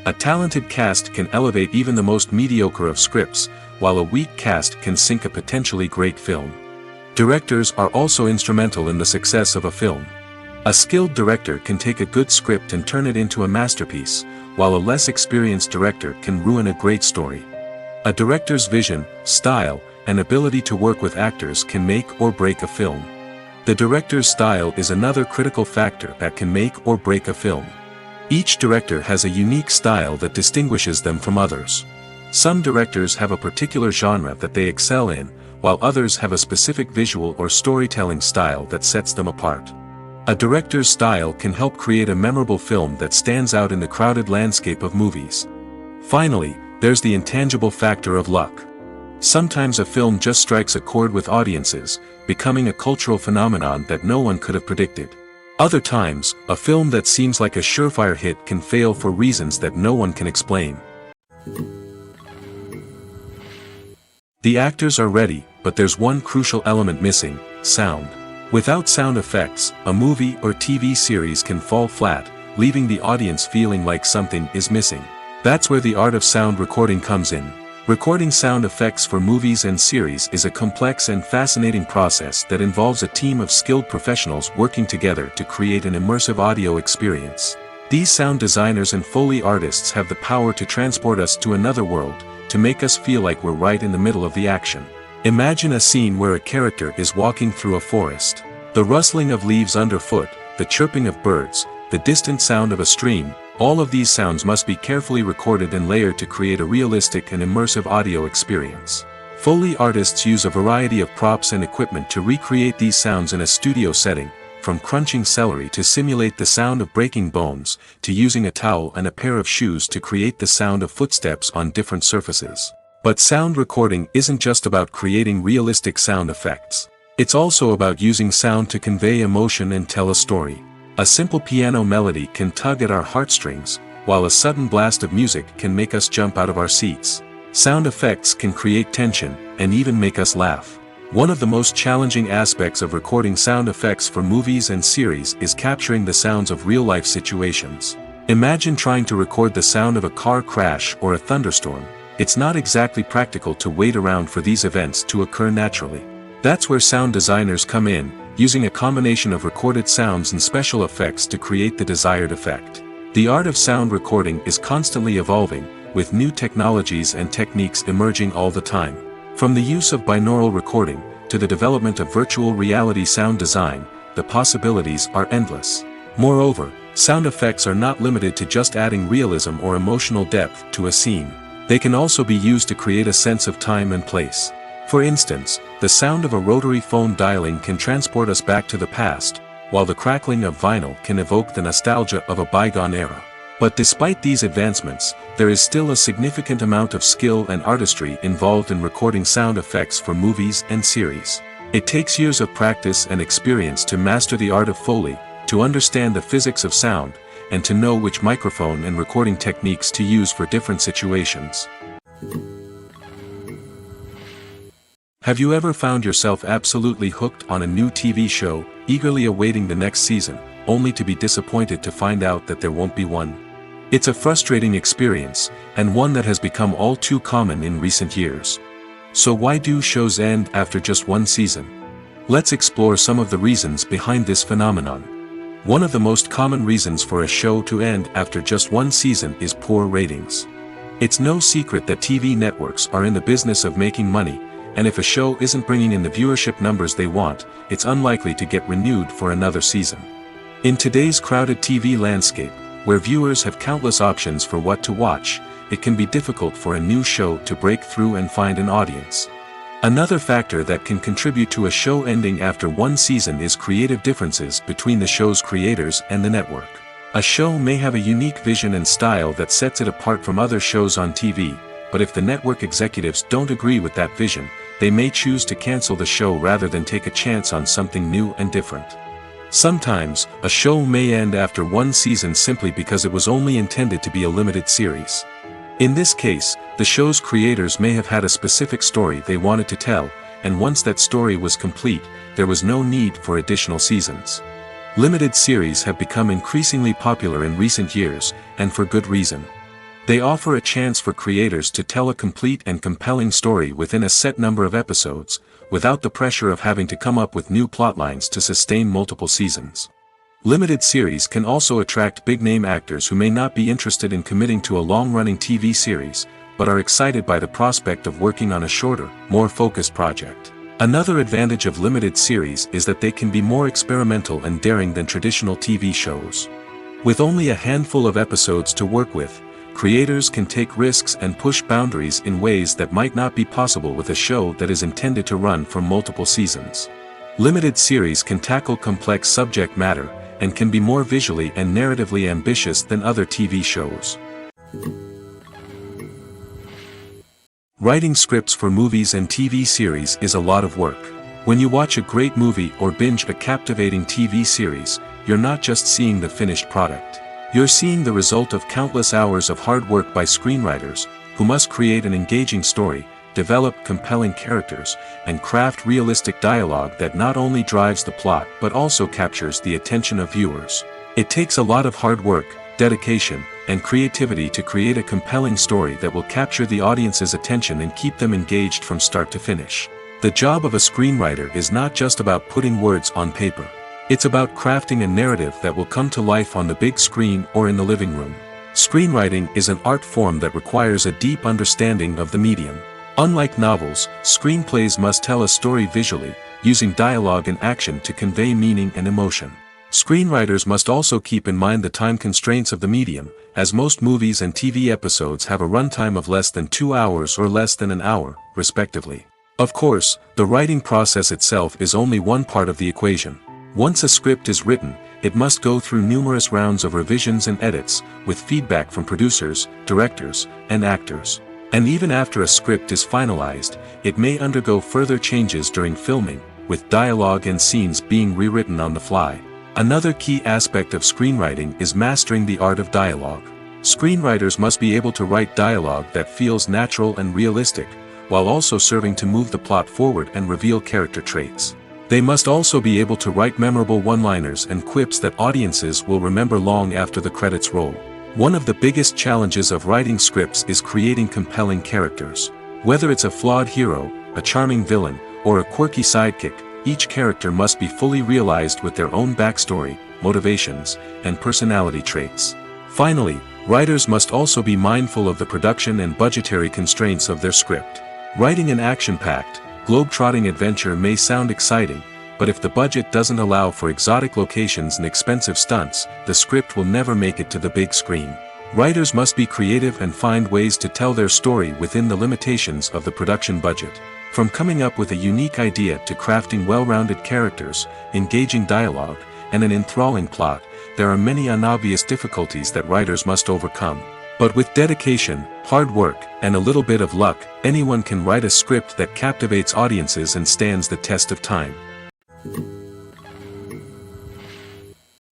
A talented cast can elevate even the most mediocre of scripts, while a weak cast can sink a potentially great film. Directors are also instrumental in the success of a film. A skilled director can take a good script and turn it into a masterpiece, while a less experienced director can ruin a great story. A director's vision, style, and ability to work with actors can make or break a film. The director's style is another critical factor that can make or break a film. Each director has a unique style that distinguishes them from others. Some directors have a particular genre that they excel in, while others have a specific visual or storytelling style that sets them apart. A director's style can help create a memorable film that stands out in the crowded landscape of movies. Finally, there's the intangible factor of luck. Sometimes a film just strikes a chord with audiences, becoming a cultural phenomenon that no one could have predicted. Other times, a film that seems like a surefire hit can fail for reasons that no one can explain. The actors are ready, but there's one crucial element missing: sound. Without sound effects, a movie or TV series can fall flat, leaving the audience feeling like something is missing. That's where the art of sound recording comes in. Recording sound effects for movies and series is a complex and fascinating process that involves a team of skilled professionals working together to create an immersive audio experience. These sound designers and Foley artists have the power to transport us to another world, to make us feel like we're right in the middle of the action. Imagine a scene where a character is walking through a forest. The rustling of leaves underfoot, the chirping of birds, the distant sound of a stream, all of these sounds must be carefully recorded and layered to create a realistic and immersive audio experience. Foley artists use a variety of props and equipment to recreate these sounds in a studio setting, from crunching celery to simulate the sound of breaking bones, to using a towel and a pair of shoes to create the sound of footsteps on different surfaces. But sound recording isn't just about creating realistic sound effects. It's also about using sound to convey emotion and tell a story. A simple piano melody can tug at our heartstrings, while a sudden blast of music can make us jump out of our seats. Sound effects can create tension, and even make us laugh. One of the most challenging aspects of recording sound effects for movies and series is capturing the sounds of real-life situations. Imagine trying to record the sound of a car crash or a thunderstorm. It's not exactly practical to wait around for these events to occur naturally. That's where sound designers come in, using a combination of recorded sounds and special effects to create the desired effect. The art of sound recording is constantly evolving, with new technologies and techniques emerging all the time. From the use of binaural recording, to the development of virtual reality sound design, the possibilities are endless. Moreover, sound effects are not limited to just adding realism or emotional depth to a scene. They can also be used to create a sense of time and place. For instance, the sound of a rotary phone dialing can transport us back to the past, while the crackling of vinyl can evoke the nostalgia of a bygone era. But despite these advancements, there is still a significant amount of skill and artistry involved in recording sound effects for movies and series. It takes years of practice and experience to master the art of Foley, to understand the physics of sound, and to know which microphone and recording techniques to use for different situations. Have you ever found yourself absolutely hooked on a new TV show, eagerly awaiting the next season, only to be disappointed to find out that there won't be one? It's a frustrating experience, and one that has become all too common in recent years. So why do shows end after just one season? Let's explore some of the reasons behind this phenomenon. One of the most common reasons for a show to end after just one season is poor ratings. It's no secret that TV networks are in the business of making money, and if a show isn't bringing in the viewership numbers they want, it's unlikely to get renewed for another season. In today's crowded TV landscape, where viewers have countless options for what to watch, it can be difficult for a new show to break through and find an audience. Another factor that can contribute to a show ending after one season is creative differences between the show's creators and the network. A show may have a unique vision and style that sets it apart from other shows on TV, but if the network executives don't agree with that vision, they may choose to cancel the show rather than take a chance on something new and different. Sometimes, a show may end after one season simply because it was only intended to be a limited series. In this case, the show's creators may have had a specific story they wanted to tell, and once that story was complete, there was no need for additional seasons. Limited series have become increasingly popular in recent years, and for good reason. They offer a chance for creators to tell a complete and compelling story within a set number of episodes, without the pressure of having to come up with new plotlines to sustain multiple seasons. Limited series can also attract big-name actors who may not be interested in committing to a long-running TV series, but are excited by the prospect of working on a shorter, more focused project. Another advantage of limited series is that they can be more experimental and daring than traditional TV shows. With only a handful of episodes to work with, creators can take risks and push boundaries in ways that might not be possible with a show that is intended to run for multiple seasons. Limited series can tackle complex subject matter, and can be more visually and narratively ambitious than other TV shows. Writing scripts for movies and TV series is a lot of work. When you watch a great movie or binge a captivating TV series, you're not just seeing the finished product. You're seeing the result of countless hours of hard work by screenwriters, who must create an engaging story, develop compelling characters, and craft realistic dialogue that not only drives the plot but also captures the attention of viewers. It takes a lot of hard work, dedication, and creativity to create a compelling story that will capture the audience's attention and keep them engaged from start to finish. The job of a screenwriter is not just about putting words on paper. It's about crafting a narrative that will come to life on the big screen or in the living room. Screenwriting is an art form that requires a deep understanding of the medium. Unlike novels, screenplays must tell a story visually, using dialogue and action to convey meaning and emotion. Screenwriters must also keep in mind the time constraints of the medium, as most movies and TV episodes have a runtime of less than 2 hours or less than an hour, respectively. Of course, the writing process itself is only one part of the equation. Once a script is written, it must go through numerous rounds of revisions and edits, with feedback from producers, directors, and actors. And even after a script is finalized, it may undergo further changes during filming, with dialogue and scenes being rewritten on the fly. Another key aspect of screenwriting is mastering the art of dialogue. Screenwriters must be able to write dialogue that feels natural and realistic, while also serving to move the plot forward and reveal character traits. They must also be able to write memorable one-liners and quips that audiences will remember long after the credits roll. One of the biggest challenges of writing scripts is creating compelling characters. Whether it's a flawed hero, a charming villain, or a quirky sidekick, each character must be fully realized with their own backstory, motivations, and personality traits. Finally, writers must also be mindful of the production and budgetary constraints of their script. Writing an action-packed, globe-trotting adventure may sound exciting, but if the budget doesn't allow for exotic locations and expensive stunts, the script will never make it to the big screen. Writers must be creative and find ways to tell their story within the limitations of the production budget. From coming up with a unique idea to crafting well-rounded characters, engaging dialogue, and an enthralling plot, there are many unobvious difficulties that writers must overcome. But with dedication, hard work, and a little bit of luck, anyone can write a script that captivates audiences and stands the test of time.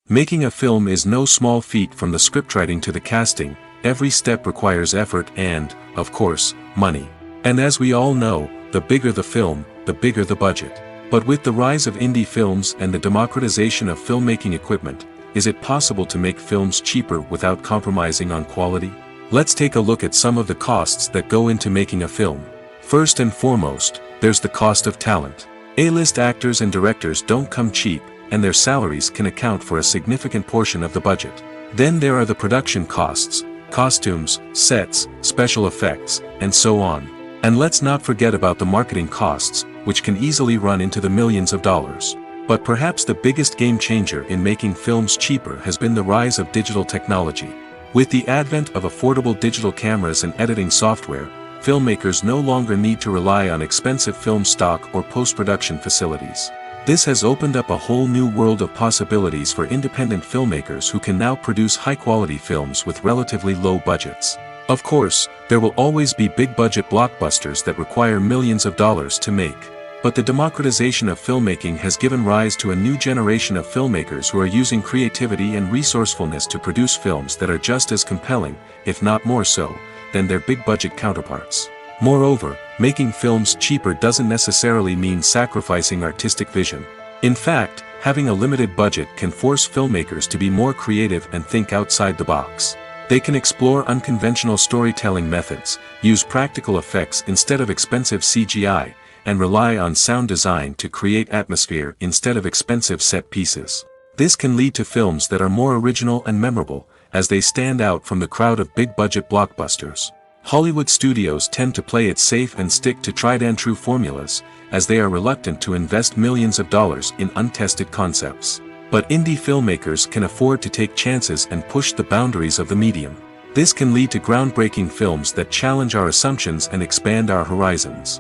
Making a film is no small feat. From the scriptwriting to the casting, every step requires effort and, of course, money. And as we all know, the bigger the film, the bigger the budget. But with the rise of indie films and the democratization of filmmaking equipment, is it possible to make films cheaper without compromising on quality? Let's take a look at some of the costs that go into making a film. First and foremost, there's the cost of talent. A-list actors and directors don't come cheap, and their salaries can account for a significant portion of the budget. Then there are the production costs, costumes, sets, special effects, and so on. And let's not forget about the marketing costs, which can easily run into the millions of dollars. But perhaps the biggest game changer in making films cheaper has been the rise of digital technology. With the advent of affordable digital cameras and editing software, filmmakers no longer need to rely on expensive film stock or post-production facilities. This has opened up a whole new world of possibilities for independent filmmakers who can now produce high-quality films with relatively low budgets. Of course, there will always be big-budget blockbusters that require millions of dollars to make. But the democratization of filmmaking has given rise to a new generation of filmmakers who are using creativity and resourcefulness to produce films that are just as compelling, if not more so, than their big-budget counterparts. Moreover, making films cheaper doesn't necessarily mean sacrificing artistic vision. In fact, having a limited budget can force filmmakers to be more creative and think outside the box. They can explore unconventional storytelling methods, use practical effects instead of expensive CGI, and rely on sound design to create atmosphere instead of expensive set pieces. This can lead to films that are more original and memorable, as they stand out from the crowd of big-budget blockbusters. Hollywood studios tend to play it safe and stick to tried-and-true formulas, as they are reluctant to invest millions of dollars in untested concepts. But indie filmmakers can afford to take chances and push the boundaries of the medium. This can lead to groundbreaking films that challenge our assumptions and expand our horizons.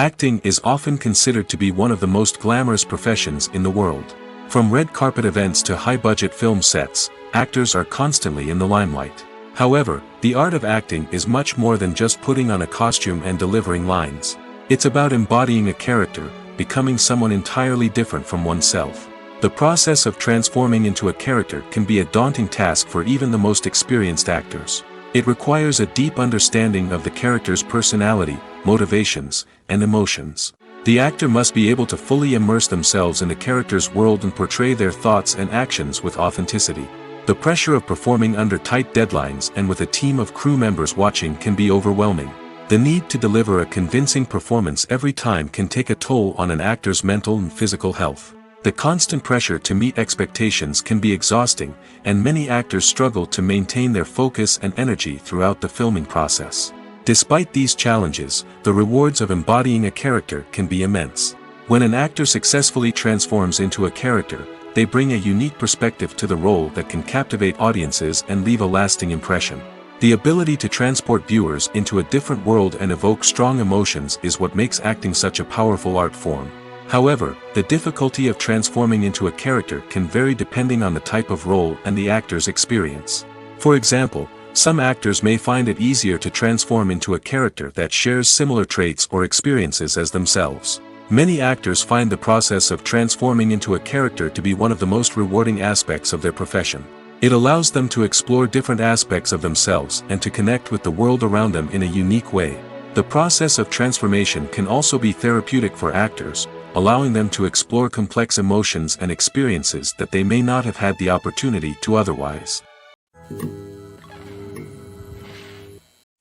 Acting is often considered to be one of the most glamorous professions in the world. From red carpet events to high-budget film sets, actors are constantly in the limelight. However, the art of acting is much more than just putting on a costume and delivering lines. It's about embodying a character, becoming someone entirely different from oneself. The process of transforming into a character can be a daunting task for even the most experienced actors. It requires a deep understanding of the character's personality, motivations, and emotions. The actor must be able to fully immerse themselves in the character's world and portray their thoughts and actions with authenticity. The pressure of performing under tight deadlines and with a team of crew members watching can be overwhelming. The need to deliver a convincing performance every time can take a toll on an actor's mental and physical health. The constant pressure to meet expectations can be exhausting, and many actors struggle to maintain their focus and energy throughout the filming process. Despite these challenges, the rewards of embodying a character can be immense. When an actor successfully transforms into a character, they bring a unique perspective to the role that can captivate audiences and leave a lasting impression. The ability to transport viewers into a different world and evoke strong emotions is what makes acting such a powerful art form. However, the difficulty of transforming into a character can vary depending on the type of role and the actor's experience. For example, some actors may find it easier to transform into a character that shares similar traits or experiences as themselves. Many actors find the process of transforming into a character to be one of the most rewarding aspects of their profession. It allows them to explore different aspects of themselves and to connect with the world around them in a unique way. The process of transformation can also be therapeutic for actors, allowing them to explore complex emotions and experiences that they may not have had the opportunity to otherwise.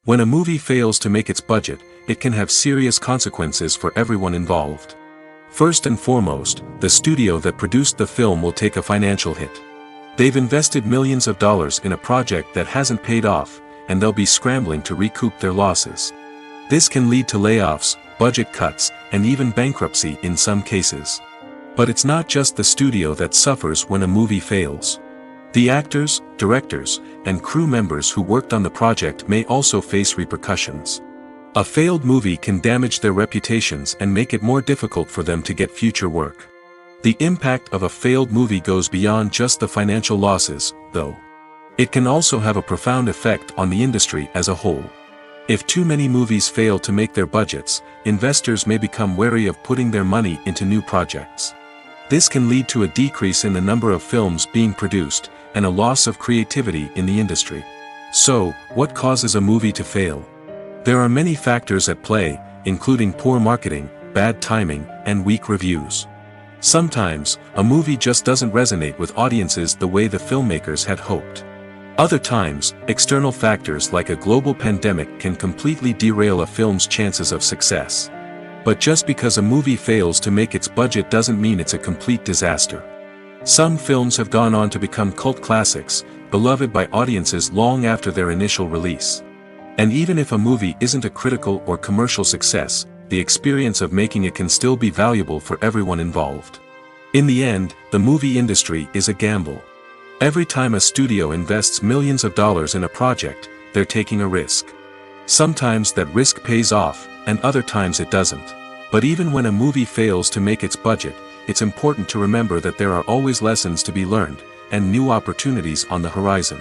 When a movie fails to make its budget, it can have serious consequences for everyone involved. First and foremost, the studio that produced the film will take a financial hit. They've invested millions of dollars in a project that hasn't paid off, and they'll be scrambling to recoup their losses. This can lead to layoffs, budget cuts, and even bankruptcy in some cases. But it's not just the studio that suffers when a movie fails. The actors, directors, and crew members who worked on the project may also face repercussions. A failed movie can damage their reputations and make it more difficult for them to get future work. The impact of a failed movie goes beyond just the financial losses, though. It can also have a profound effect on the industry as a whole. If too many movies fail to make their budgets, investors may become wary of putting their money into new projects. This can lead to a decrease in the number of films being produced, and a loss of creativity in the industry. So, what causes a movie to fail? There are many factors at play, including poor marketing, bad timing, and weak reviews. Sometimes, a movie just doesn't resonate with audiences the way the filmmakers had hoped. Other times, external factors like a global pandemic can completely derail a film's chances of success. But just because a movie fails to make its budget doesn't mean it's a complete disaster. Some films have gone on to become cult classics, beloved by audiences long after their initial release. And even if a movie isn't a critical or commercial success, the experience of making it can still be valuable for everyone involved. In the end, the movie industry is a gamble. Every time a studio invests millions of dollars in a project, they're taking a risk. Sometimes that risk pays off, and other times it doesn't. But even when a movie fails to make its budget, it's important to remember that there are always lessons to be learned, and new opportunities on the horizon.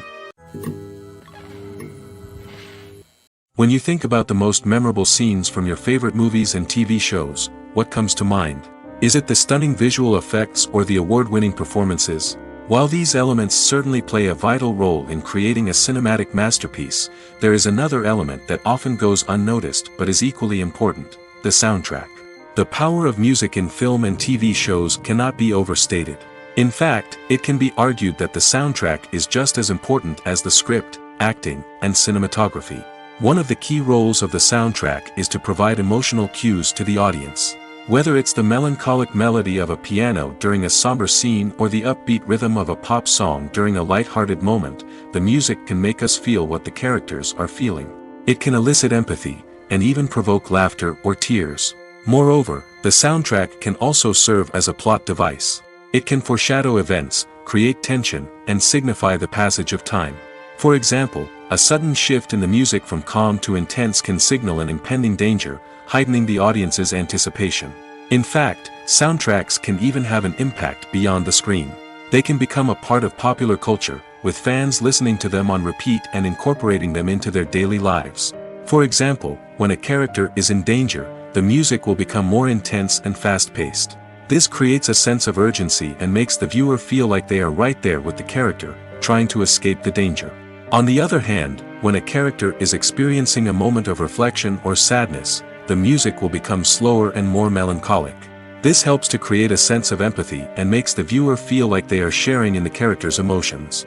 When you think about the most memorable scenes from your favorite movies and TV shows, what comes to mind? Is it the stunning visual effects or the award-winning performances? While these elements certainly play a vital role in creating a cinematic masterpiece, there is another element that often goes unnoticed but is equally important: the soundtrack. The power of music in film and TV shows cannot be overstated. In fact, it can be argued that the soundtrack is just as important as the script, acting, and cinematography. One of the key roles of the soundtrack is to provide emotional cues to the audience. Whether it's the melancholic melody of a piano during a somber scene or the upbeat rhythm of a pop song during a light-hearted moment, the music can make us feel what the characters are feeling. It can elicit empathy, and even provoke laughter or tears. Moreover, the soundtrack can also serve as a plot device. It can foreshadow events, create tension, and signify the passage of time. For example, A sudden shift in the music from calm to intense can signal an impending danger, heightening the audience's anticipation. In fact, soundtracks can even have an impact beyond the screen. They can become a part of popular culture, with fans listening to them on repeat and incorporating them into their daily lives. For example, when a character is in danger, the music will become more intense and fast-paced. This creates a sense of urgency and makes the viewer feel like they are right there with the character, trying to escape the danger. On the other hand, when a character is experiencing a moment of reflection or sadness, the music will become slower and more melancholic. This helps to create a sense of empathy and makes the viewer feel like they are sharing in the character's emotions.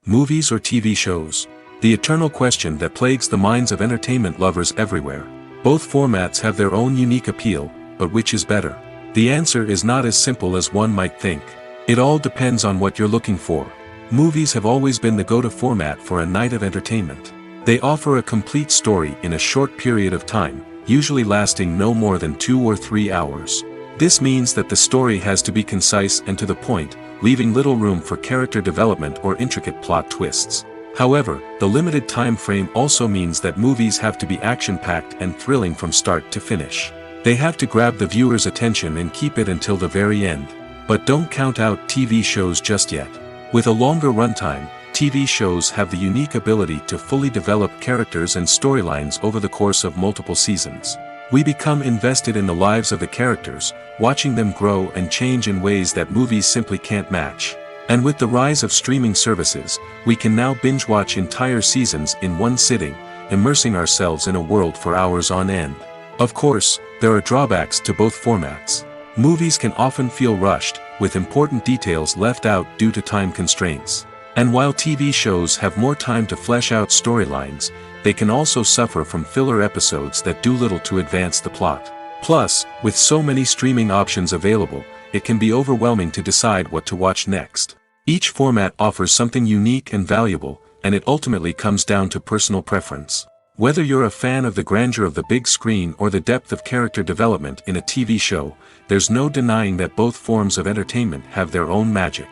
Movies or TV shows? The eternal question that plagues the minds of entertainment lovers everywhere. Both formats have their own unique appeal, but which is better? The answer is not as simple as one might think. It all depends on what you're looking for. Movies have always been the go-to format for a night of entertainment. They offer a complete story in a short period of time, usually lasting no more than 2 or 3 hours. This means that the story has to be concise and to the point, leaving little room for character development or intricate plot twists. However, the limited time frame also means that movies have to be action-packed and thrilling from start to finish. They have to grab the viewer's attention and keep it until the very end. But don't count out TV shows just yet. With a longer runtime, TV shows have the unique ability to fully develop characters and storylines over the course of multiple seasons. We become invested in the lives of the characters, watching them grow and change in ways that movies simply can't match. And with the rise of streaming services, we can now binge-watch entire seasons in one sitting, immersing ourselves in a world for hours on end. Of course, there are drawbacks to both formats. Movies can often feel rushed, with important details left out due to time constraints. And while TV shows have more time to flesh out storylines, they can also suffer from filler episodes that do little to advance the plot. Plus, with so many streaming options available, it can be overwhelming to decide what to watch next. Each format offers something unique and valuable, and it ultimately comes down to personal preference. Whether you're a fan of the grandeur of the big screen or the depth of character development in a TV show, there's no denying that both forms of entertainment have their own magic.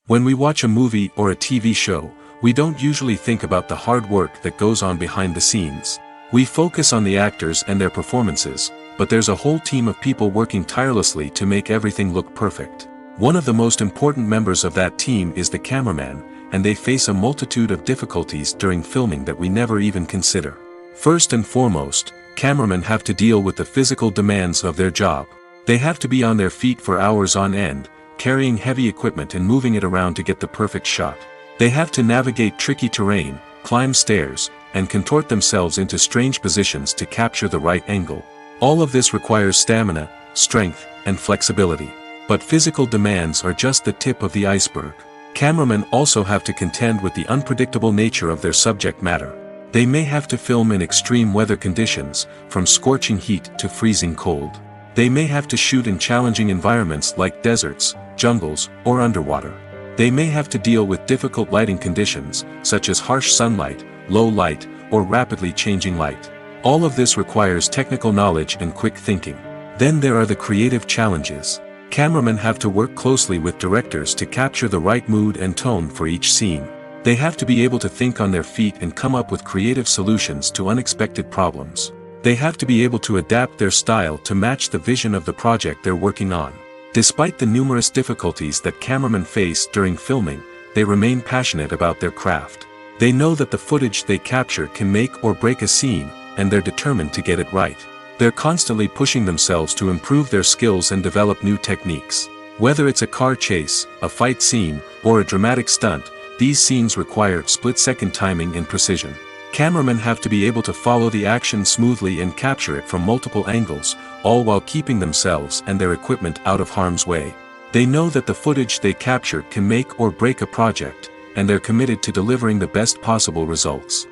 When we watch a movie or a TV show, we don't usually think about the hard work that goes on behind the scenes. We focus on the actors and their performances, but there's a whole team of people working tirelessly to make everything look perfect. One of the most important members of that team is the cameraman, and they face a multitude of difficulties during filming that we never even consider. First and foremost, cameramen have to deal with the physical demands of their job. They have to be on their feet for hours on end, carrying heavy equipment and moving it around to get the perfect shot. They have to navigate tricky terrain, climb stairs, and contort themselves into strange positions to capture the right angle. All of this requires stamina, strength, and flexibility. But physical demands are just the tip of the iceberg. Cameramen also have to contend with the unpredictable nature of their subject matter. They may have to film in extreme weather conditions, from scorching heat to freezing cold. They may have to shoot in challenging environments like deserts, jungles, or underwater. They may have to deal with difficult lighting conditions, such as harsh sunlight, low light, or rapidly changing light. All of this requires technical knowledge and quick thinking. Then there are the creative challenges. Cameramen have to work closely with directors to capture the right mood and tone for each scene. They have to be able to think on their feet and come up with creative solutions to unexpected problems. They have to be able to adapt their style to match the vision of the project they're working on. Despite the numerous difficulties that cameramen face during filming, they remain passionate about their craft. They know that the footage they capture can make or break a scene, and they're determined to get it right. They're constantly pushing themselves to improve their skills and develop new techniques. Whether it's a car chase, a fight scene, or a dramatic stunt, these scenes require split-second timing and precision. Cameramen have to be able to follow the action smoothly and capture it from multiple angles, all while keeping themselves and their equipment out of harm's way. They know that the footage they capture can make or break a project, and they're committed to delivering the best possible results.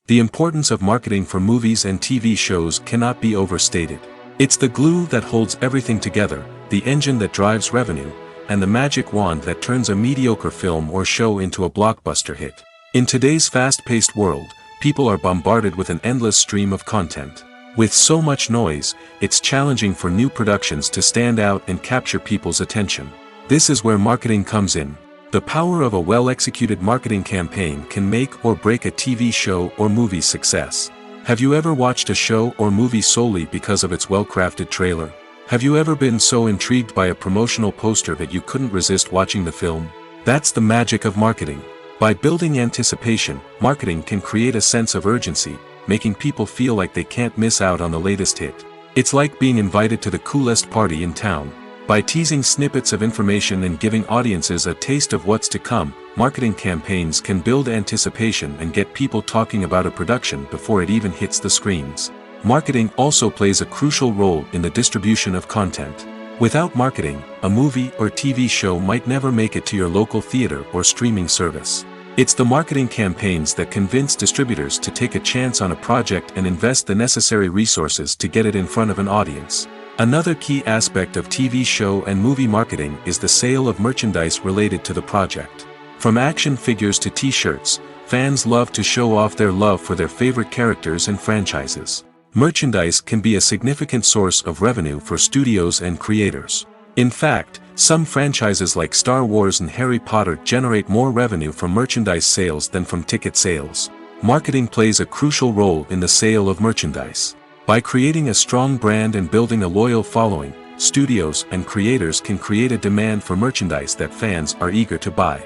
The importance of marketing for movies and TV shows cannot be overstated. It's the glue that holds everything together, the engine that drives revenue, and the magic wand that turns a mediocre film or show into a blockbuster hit. In today's fast-paced world, people are bombarded with an endless stream of content. With so much noise, it's challenging for new productions to stand out and capture people's attention. This is where marketing comes in. The power of a well-executed marketing campaign can make or break a TV show or movie's success. Have you ever watched a show or movie solely because of its well-crafted trailer? Have you ever been so intrigued by a promotional poster that you couldn't resist watching the film? That's the magic of marketing. By building anticipation, marketing can create a sense of urgency, making people feel like they can't miss out on the latest hit. It's like being invited to the coolest party in town. By teasing snippets of information and giving audiences a taste of what's to come, marketing campaigns can build anticipation and get people talking about a production before it even hits the screens. Marketing also plays a crucial role in the distribution of content. Without marketing, a movie or TV show might never make it to your local theater or streaming service. It's the marketing campaigns that convince distributors to take a chance on a project and invest the necessary resources to get it in front of an audience. Another key aspect of TV show and movie marketing is the sale of merchandise related to the project. From action figures to t-shirts, fans love to show off their love for their favorite characters and franchises. Merchandise can be a significant source of revenue for studios and creators. In fact, some franchises like Star Wars and Harry Potter generate more revenue from merchandise sales than from ticket sales. Marketing plays a crucial role in the sale of merchandise. By creating a strong brand and building a loyal following, studios and creators can create a demand for merchandise that fans are eager to buy.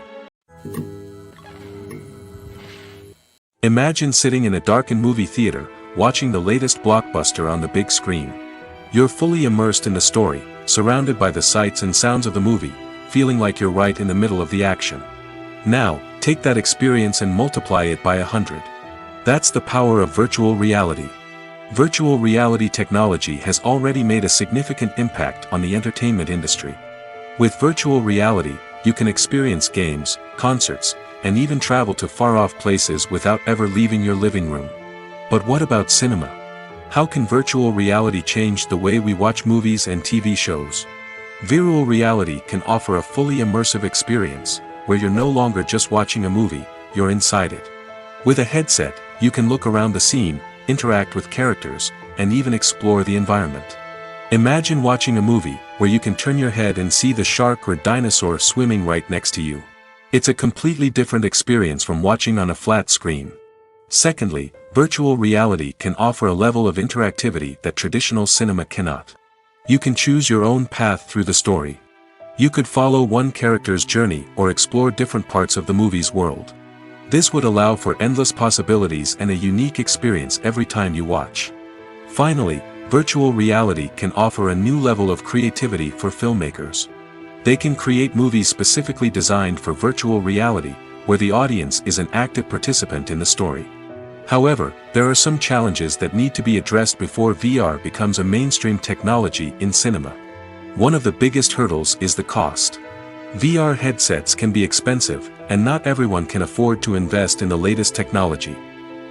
Imagine sitting in a darkened movie theater, watching the latest blockbuster on the big screen. You're fully immersed in the story, surrounded by the sights and sounds of the movie, feeling like you're right in the middle of the action. Now, take that experience and multiply it by 100. That's the power of virtual reality. Virtual reality technology has already made a significant impact on the entertainment industry. With virtual reality, you can experience games, concerts, and even travel to far-off places without ever leaving your living room. But what about cinema? How can virtual reality change the way we watch movies and TV shows? Virtual reality can offer a fully immersive experience, where you're no longer just watching a movie, you're inside it. With a headset, you can look around the scene, interact with characters, and even explore the environment. Imagine watching a movie where you can turn your head and see the shark or dinosaur swimming right next to you. It's a completely different experience from watching on a flat screen. Secondly, virtual reality can offer a level of interactivity that traditional cinema cannot. You can choose your own path through the story. You could follow one character's journey or explore different parts of the movie's world. This would allow for endless possibilities and a unique experience every time you watch. Finally, virtual reality can offer a new level of creativity for filmmakers. They can create movies specifically designed for virtual reality, where the audience is an active participant in the story. However, there are some challenges that need to be addressed before VR becomes a mainstream technology in cinema. One of the biggest hurdles is the cost. VR headsets can be expensive, and not everyone can afford to invest in the latest technology.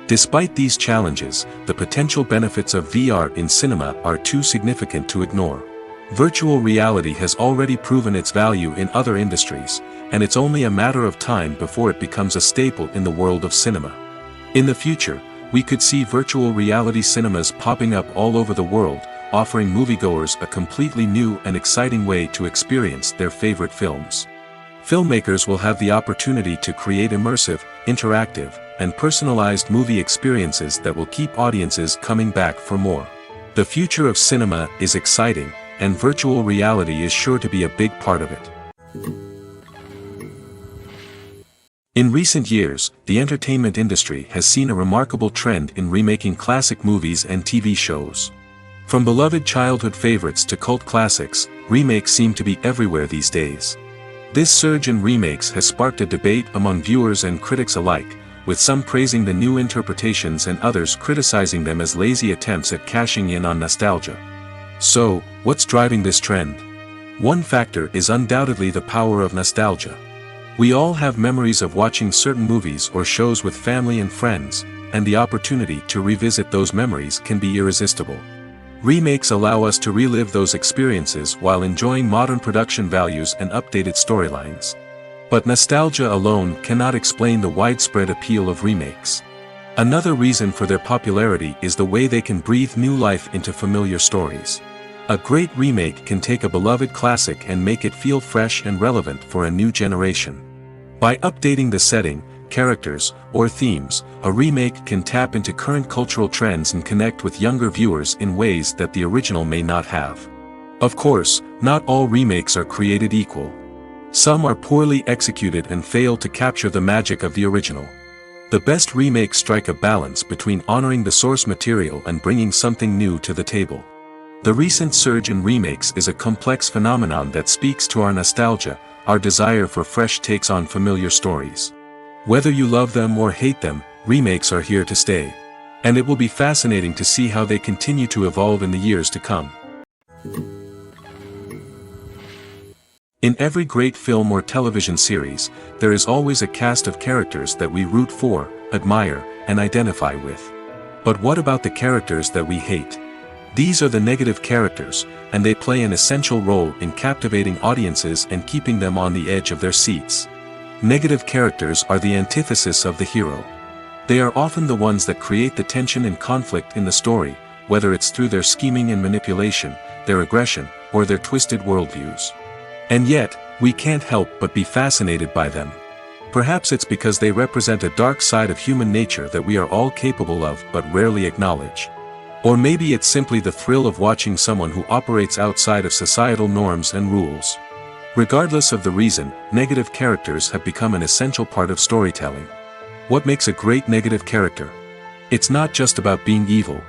Despite these challenges, the potential benefits of VR in cinema are too significant to ignore. Virtual reality has already proven its value in other industries, and it's only a matter of time before it becomes a staple in the world of cinema. In the future, we could see virtual reality cinemas popping up all over the world, offering moviegoers a completely new and exciting way to experience their favorite films. Filmmakers will have the opportunity to create immersive, interactive, and personalized movie experiences that will keep audiences coming back for more. The future of cinema is exciting, and virtual reality is sure to be a big part of it. In recent years, the entertainment industry has seen a remarkable trend in remaking classic movies and TV shows. From beloved childhood favorites to cult classics, remakes seem to be everywhere these days. This surge in remakes has sparked a debate among viewers and critics alike, with some praising the new interpretations and others criticizing them as lazy attempts at cashing in on nostalgia. So, what's driving this trend? One factor is undoubtedly the power of nostalgia. We all have memories of watching certain movies or shows with family and friends, and the opportunity to revisit those memories can be irresistible. Remakes allow us to relive those experiences while enjoying modern production values and updated storylines. But nostalgia alone cannot explain the widespread appeal of remakes. Another reason for their popularity is the way they can breathe new life into familiar stories. A great remake can take a beloved classic and make it feel fresh and relevant for a new generation. By updating the setting, characters, or themes, a remake can tap into current cultural trends and connect with younger viewers in ways that the original may not have. Of course, not all remakes are created equal. Some are poorly executed and fail to capture the magic of the original. The best remakes strike a balance between honoring the source material and bringing something new to the table. The recent surge in remakes is a complex phenomenon that speaks to our nostalgia, our desire for fresh takes on familiar stories. Whether you love them or hate them, remakes are here to stay. And it will be fascinating to see how they continue to evolve in the years to come. In every great film or television series, there is always a cast of characters that we root for, admire, and identify with. But what about the characters that we hate? These are the negative characters, and they play an essential role in captivating audiences and keeping them on the edge of their seats. Negative characters are the antithesis of the hero. They are often the ones that create the tension and conflict in the story, whether it's through their scheming and manipulation, their aggression, or their twisted worldviews. And yet, we can't help but be fascinated by them. Perhaps it's because they represent a dark side of human nature that we are all capable of but rarely acknowledge. Or maybe it's simply the thrill of watching someone who operates outside of societal norms and rules. Regardless of the reason, negative characters have become an essential part of storytelling. What makes a great negative character? It's not just about being evil.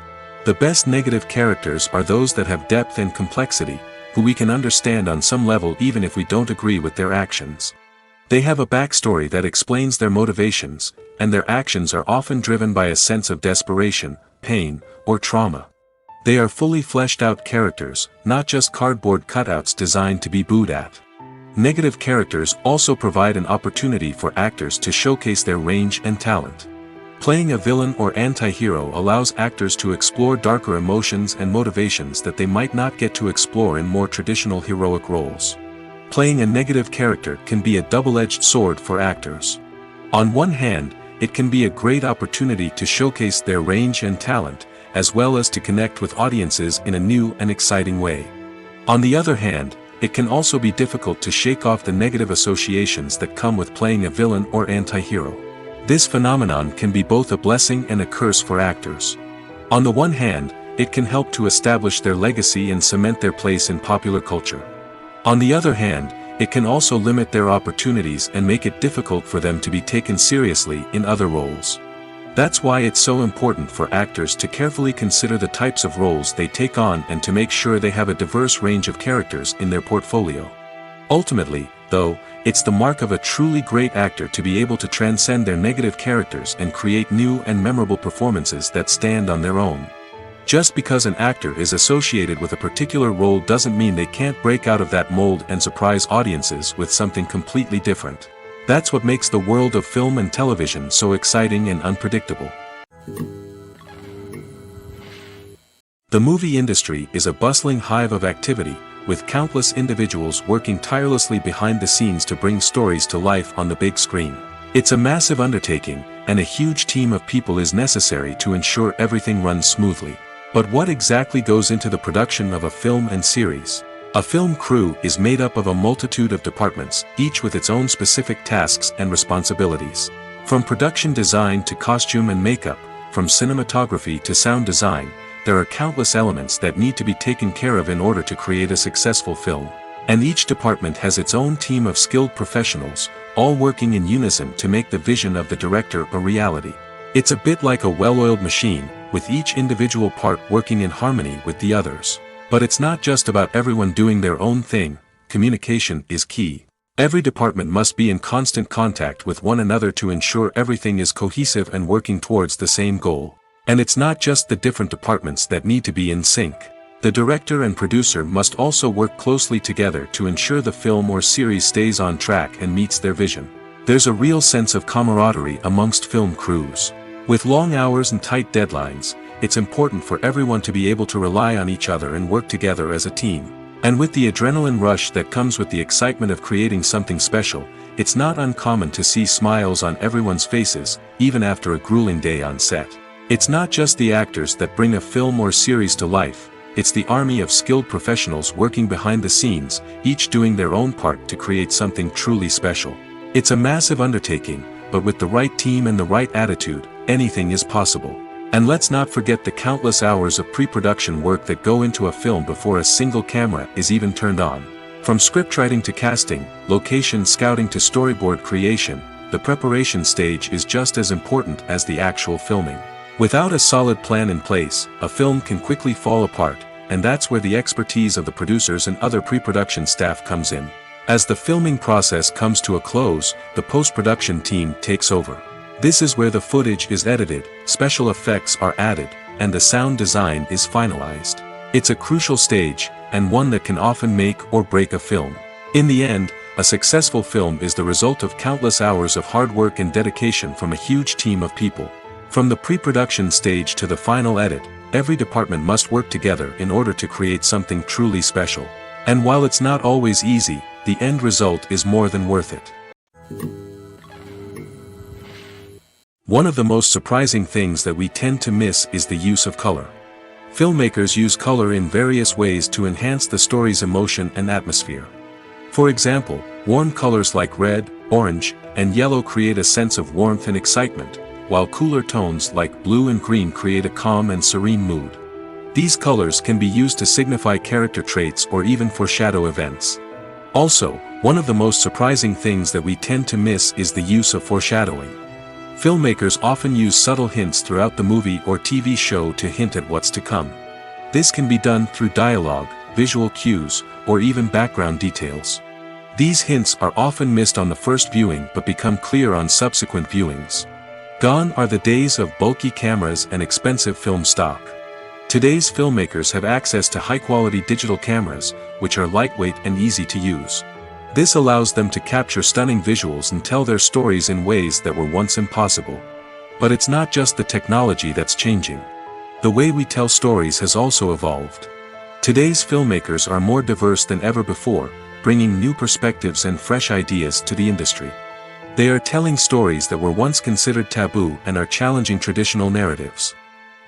The best negative characters are those that have depth and complexity, who we can understand on some level even if we don't agree with their actions. They have a backstory that explains their motivations, and their actions are often driven by a sense of desperation, pain, or trauma. They are fully fleshed out characters, not just cardboard cutouts designed to be booed at. Negative characters also provide an opportunity for actors to showcase their range and talent. Playing a villain or anti-hero allows actors to explore darker emotions and motivations that they might not get to explore in more traditional heroic roles. Playing a negative character can be a double-edged sword for actors. On one hand, it can be a great opportunity to showcase their range and talent, as well as to connect with audiences in a new and exciting way. On the other hand, it can also be difficult to shake off the negative associations that come with playing a villain or anti-hero. This phenomenon can be both a blessing and a curse for actors. On the one hand, it can help to establish their legacy and cement their place in popular culture. On the other hand, it can also limit their opportunities and make it difficult for them to be taken seriously in other roles. That's why it's so important for actors to carefully consider the types of roles they take on and to make sure they have a diverse range of characters in their portfolio. Ultimately, though, it's the mark of a truly great actor to be able to transcend their negative characters and create new and memorable performances that stand on their own. Just because an actor is associated with a particular role doesn't mean they can't break out of that mold and surprise audiences with something completely different. That's what makes the world of film and television so exciting and unpredictable. The movie industry is a bustling hive of activity, with countless individuals working tirelessly behind the scenes to bring stories to life on the big screen. It's a massive undertaking, and a huge team of people is necessary to ensure everything runs smoothly. But what exactly goes into the production of a film and series? A film crew is made up of a multitude of departments, each with its own specific tasks and responsibilities. From production design to costume and makeup, from cinematography to sound design, there are countless elements that need to be taken care of in order to create a successful film. And each department has its own team of skilled professionals, all working in unison to make the vision of the director a reality. It's a bit like a well-oiled machine, with each individual part working in harmony with the others. But it's not just about everyone doing their own thing. Communication is key. Every department must be in constant contact with one another to ensure everything is cohesive and working towards the same goal. And it's not just the different departments that need to be in sync. The director and producer must also work closely together to ensure the film or series stays on track and meets their vision. There's a real sense of camaraderie amongst film crews. With long hours and tight deadlines, it's important for everyone to be able to rely on each other and work together as a team. And with the adrenaline rush that comes with the excitement of creating something special, it's not uncommon to see smiles on everyone's faces, even after a grueling day on set. It's not just the actors that bring a film or series to life, it's the army of skilled professionals working behind the scenes, each doing their own part to create something truly special. It's a massive undertaking, but with the right team and the right attitude, anything is possible. And let's not forget the countless hours of pre-production work that go into a film before a single camera is even turned on. From scriptwriting to casting, location scouting to storyboard creation, the preparation stage is just as important as the actual filming. Without a solid plan in place, a film can quickly fall apart, and that's where the expertise of the producers and other pre-production staff comes in. As the filming process comes to a close, the post-production team takes over. This is where the footage is edited, special effects are added, and the sound design is finalized. It's a crucial stage, and one that can often make or break a film. In the end, a successful film is the result of countless hours of hard work and dedication from a huge team of people. From the pre-production stage to the final edit, every department must work together in order to create something truly special. And while it's not always easy, the end result is more than worth it. One of the most surprising things that we tend to miss is the use of color. Filmmakers use color in various ways to enhance the story's emotion and atmosphere. For example, warm colors like red, orange, and yellow create a sense of warmth and excitement, while cooler tones like blue and green create a calm and serene mood. These colors can be used to signify character traits or even foreshadow events. Also, one of the most surprising things that we tend to miss is the use of foreshadowing. Filmmakers often use subtle hints throughout the movie or TV show to hint at what's to come. This can be done through dialogue, visual cues, or even background details. These hints are often missed on the first viewing but become clear on subsequent viewings. Gone are the days of bulky cameras and expensive film stock. Today's filmmakers have access to high-quality digital cameras, which are lightweight and easy to use. This allows them to capture stunning visuals and tell their stories in ways that were once impossible. But it's not just the technology that's changing. The way we tell stories has also evolved. Today's filmmakers are more diverse than ever before, bringing new perspectives and fresh ideas to the industry. They are telling stories that were once considered taboo and are challenging traditional narratives.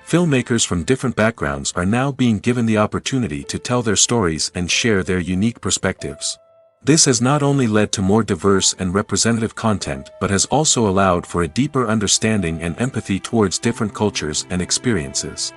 Filmmakers from different backgrounds are now being given the opportunity to tell their stories and share their unique perspectives. This has not only led to more diverse and representative content but has also allowed for a deeper understanding and empathy towards different cultures and experiences.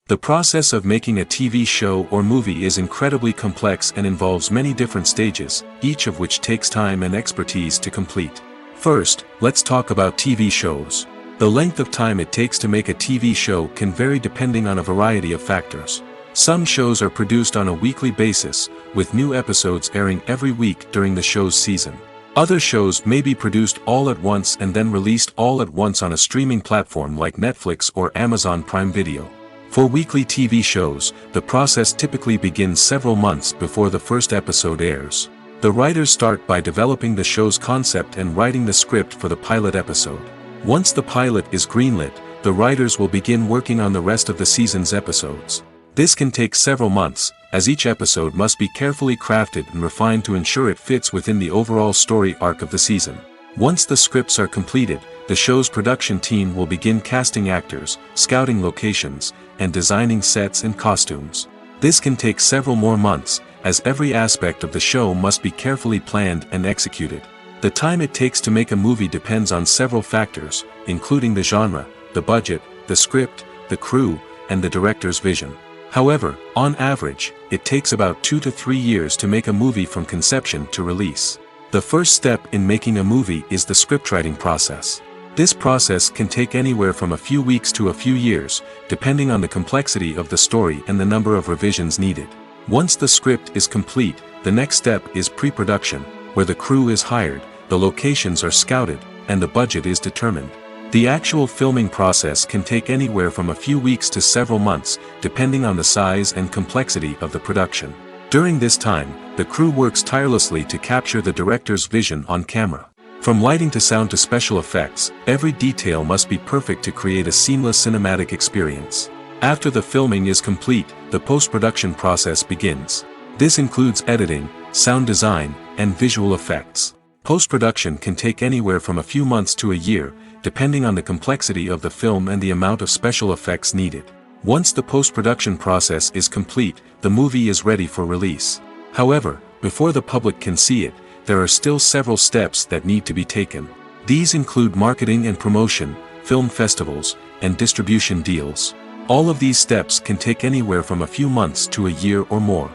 The process of making a TV show or movie is incredibly complex and involves many different stages, each of which takes time and expertise to complete. First, let's talk about TV shows. The length of time it takes to make a TV show can vary depending on a variety of factors. Some shows are produced on a weekly basis, with new episodes airing every week during the show's season. Other shows may be produced all at once and then released all at once on a streaming platform like Netflix or Amazon Prime Video. For weekly TV shows, the process typically begins several months before the first episode airs. The writers start by developing the show's concept and writing the script for the pilot episode. Once the pilot is greenlit, the writers will begin working on the rest of the season's episodes. This can take several months, as each episode must be carefully crafted and refined to ensure it fits within the overall story arc of the season. Once the scripts are completed, the show's production team will begin casting actors, scouting locations, and designing sets and costumes. This can take several more months, as every aspect of the show must be carefully planned and executed. The time it takes to make a movie depends on several factors, including the genre, the budget, the script, the crew, and the director's vision. However, on average, it takes about 2 to 3 years to make a movie from conception to release. The first step in making a movie is the scriptwriting process. This process can take anywhere from a few weeks to a few years, depending on the complexity of the story and the number of revisions needed. Once the script is complete, the next step is pre-production, where the crew is hired, the locations are scouted, and the budget is determined. The actual filming process can take anywhere from a few weeks to several months, depending on the size and complexity of the production. During this time, the crew works tirelessly to capture the director's vision on camera. From lighting to sound to special effects, every detail must be perfect to create a seamless cinematic experience. After the filming is complete, the post-production process begins. This includes editing, sound design, and visual effects. Post-production can take anywhere from a few months to a year, depending on the complexity of the film and the amount of special effects needed. Once the post-production process is complete, the movie is ready for release. However, before the public can see it, there are still several steps that need to be taken. These include marketing and promotion, film festivals, and distribution deals. All of these steps can take anywhere from a few months to a year or more.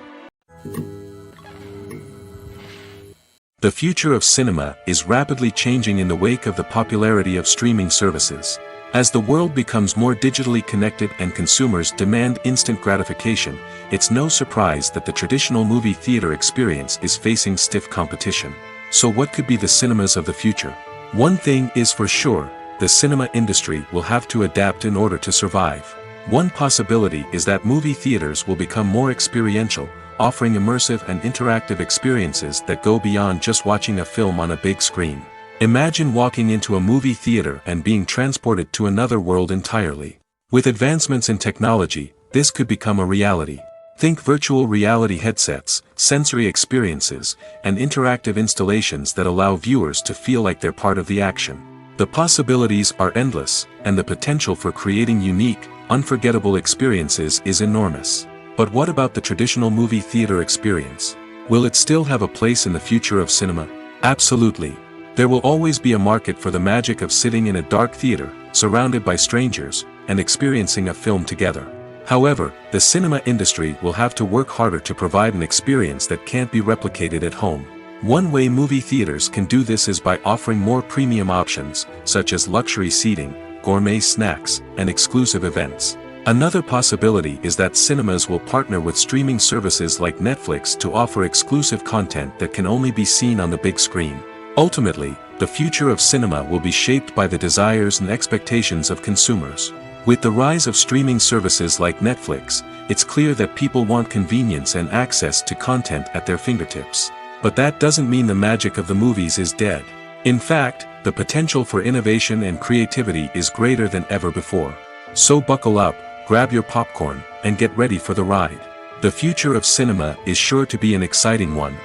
The future of cinema is rapidly changing in the wake of the popularity of streaming services. As the world becomes more digitally connected and consumers demand instant gratification, it's no surprise that the traditional movie theater experience is facing stiff competition. So what could be the cinemas of the future? One thing is for sure, the cinema industry will have to adapt in order to survive. One possibility is that movie theaters will become more experiential, offering immersive and interactive experiences that go beyond just watching a film on a big screen. Imagine walking into a movie theater and being transported to another world entirely. With advancements in technology, this could become a reality. Think virtual reality headsets, sensory experiences, and interactive installations that allow viewers to feel like they're part of the action. The possibilities are endless, and the potential for creating unique, unforgettable experiences is enormous. But what about the traditional movie theater experience? Will it still have a place in the future of cinema? Absolutely. There will always be a market for the magic of sitting in a dark theater, surrounded by strangers, and experiencing a film together. However, the cinema industry will have to work harder to provide an experience that can't be replicated at home. One way movie theaters can do this is by offering more premium options, such as luxury seating, gourmet snacks, and exclusive events. Another possibility is that cinemas will partner with streaming services like Netflix to offer exclusive content that can only be seen on the big screen. Ultimately, the future of cinema will be shaped by the desires and expectations of consumers. With the rise of streaming services like Netflix, it's clear that people want convenience and access to content at their fingertips. But that doesn't mean the magic of the movies is dead. In fact, the potential for innovation and creativity is greater than ever before. So buckle up, grab your popcorn, and get ready for the ride. The future of cinema is sure to be an exciting one.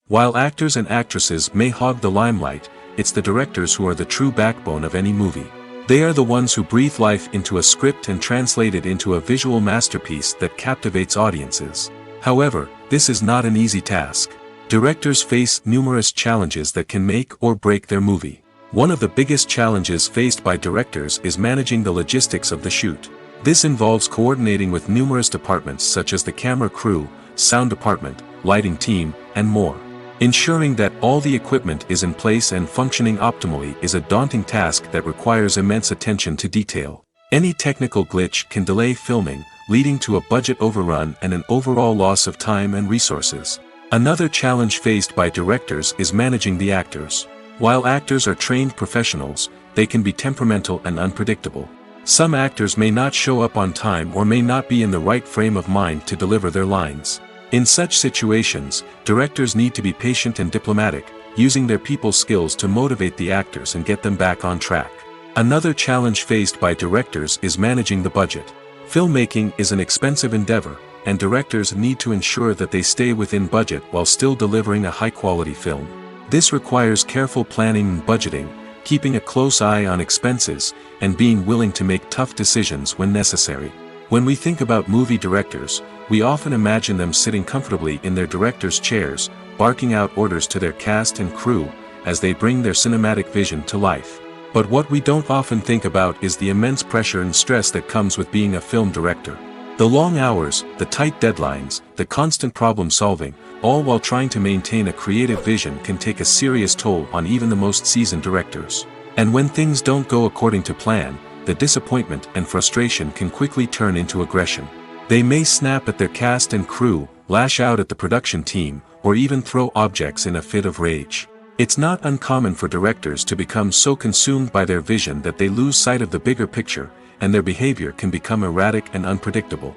While actors and actresses may hog the limelight, it's the directors who are the true backbone of any movie. They are the ones who breathe life into a script and translate it into a visual masterpiece that captivates audiences. However, this is not an easy task. Directors face numerous challenges that can make or break their movie. One of the biggest challenges faced by directors is managing the logistics of the shoot. This involves coordinating with numerous departments such as the camera crew, sound department, lighting team, and more. Ensuring that all the equipment is in place and functioning optimally is a daunting task that requires immense attention to detail. Any technical glitch can delay filming, leading to a budget overrun and an overall loss of time and resources. Another challenge faced by directors is managing the actors. While actors are trained professionals, they can be temperamental and unpredictable. Some actors may not show up on time or may not be in the right frame of mind to deliver their lines. In such situations, directors need to be patient and diplomatic, using their people skills to motivate the actors and get them back on track. Another challenge faced by directors is managing the budget. Filmmaking is an expensive endeavor, and directors need to ensure that they stay within budget while still delivering a high-quality film. This requires careful planning and budgeting, keeping a close eye on expenses, and being willing to make tough decisions when necessary. When we think about movie directors, we often imagine them sitting comfortably in their director's chairs, barking out orders to their cast and crew, as they bring their cinematic vision to life. But what we don't often think about is the immense pressure and stress that comes with being a film director. The long hours, the tight deadlines, the constant problem solving, all while trying to maintain a creative vision can take a serious toll on even the most seasoned directors. And when things don't go according to plan, the disappointment and frustration can quickly turn into aggression. They may snap at their cast and crew, lash out at the production team, or even throw objects in a fit of rage. It's not uncommon for directors to become so consumed by their vision that they lose sight of the bigger picture, and their behavior can become erratic and unpredictable.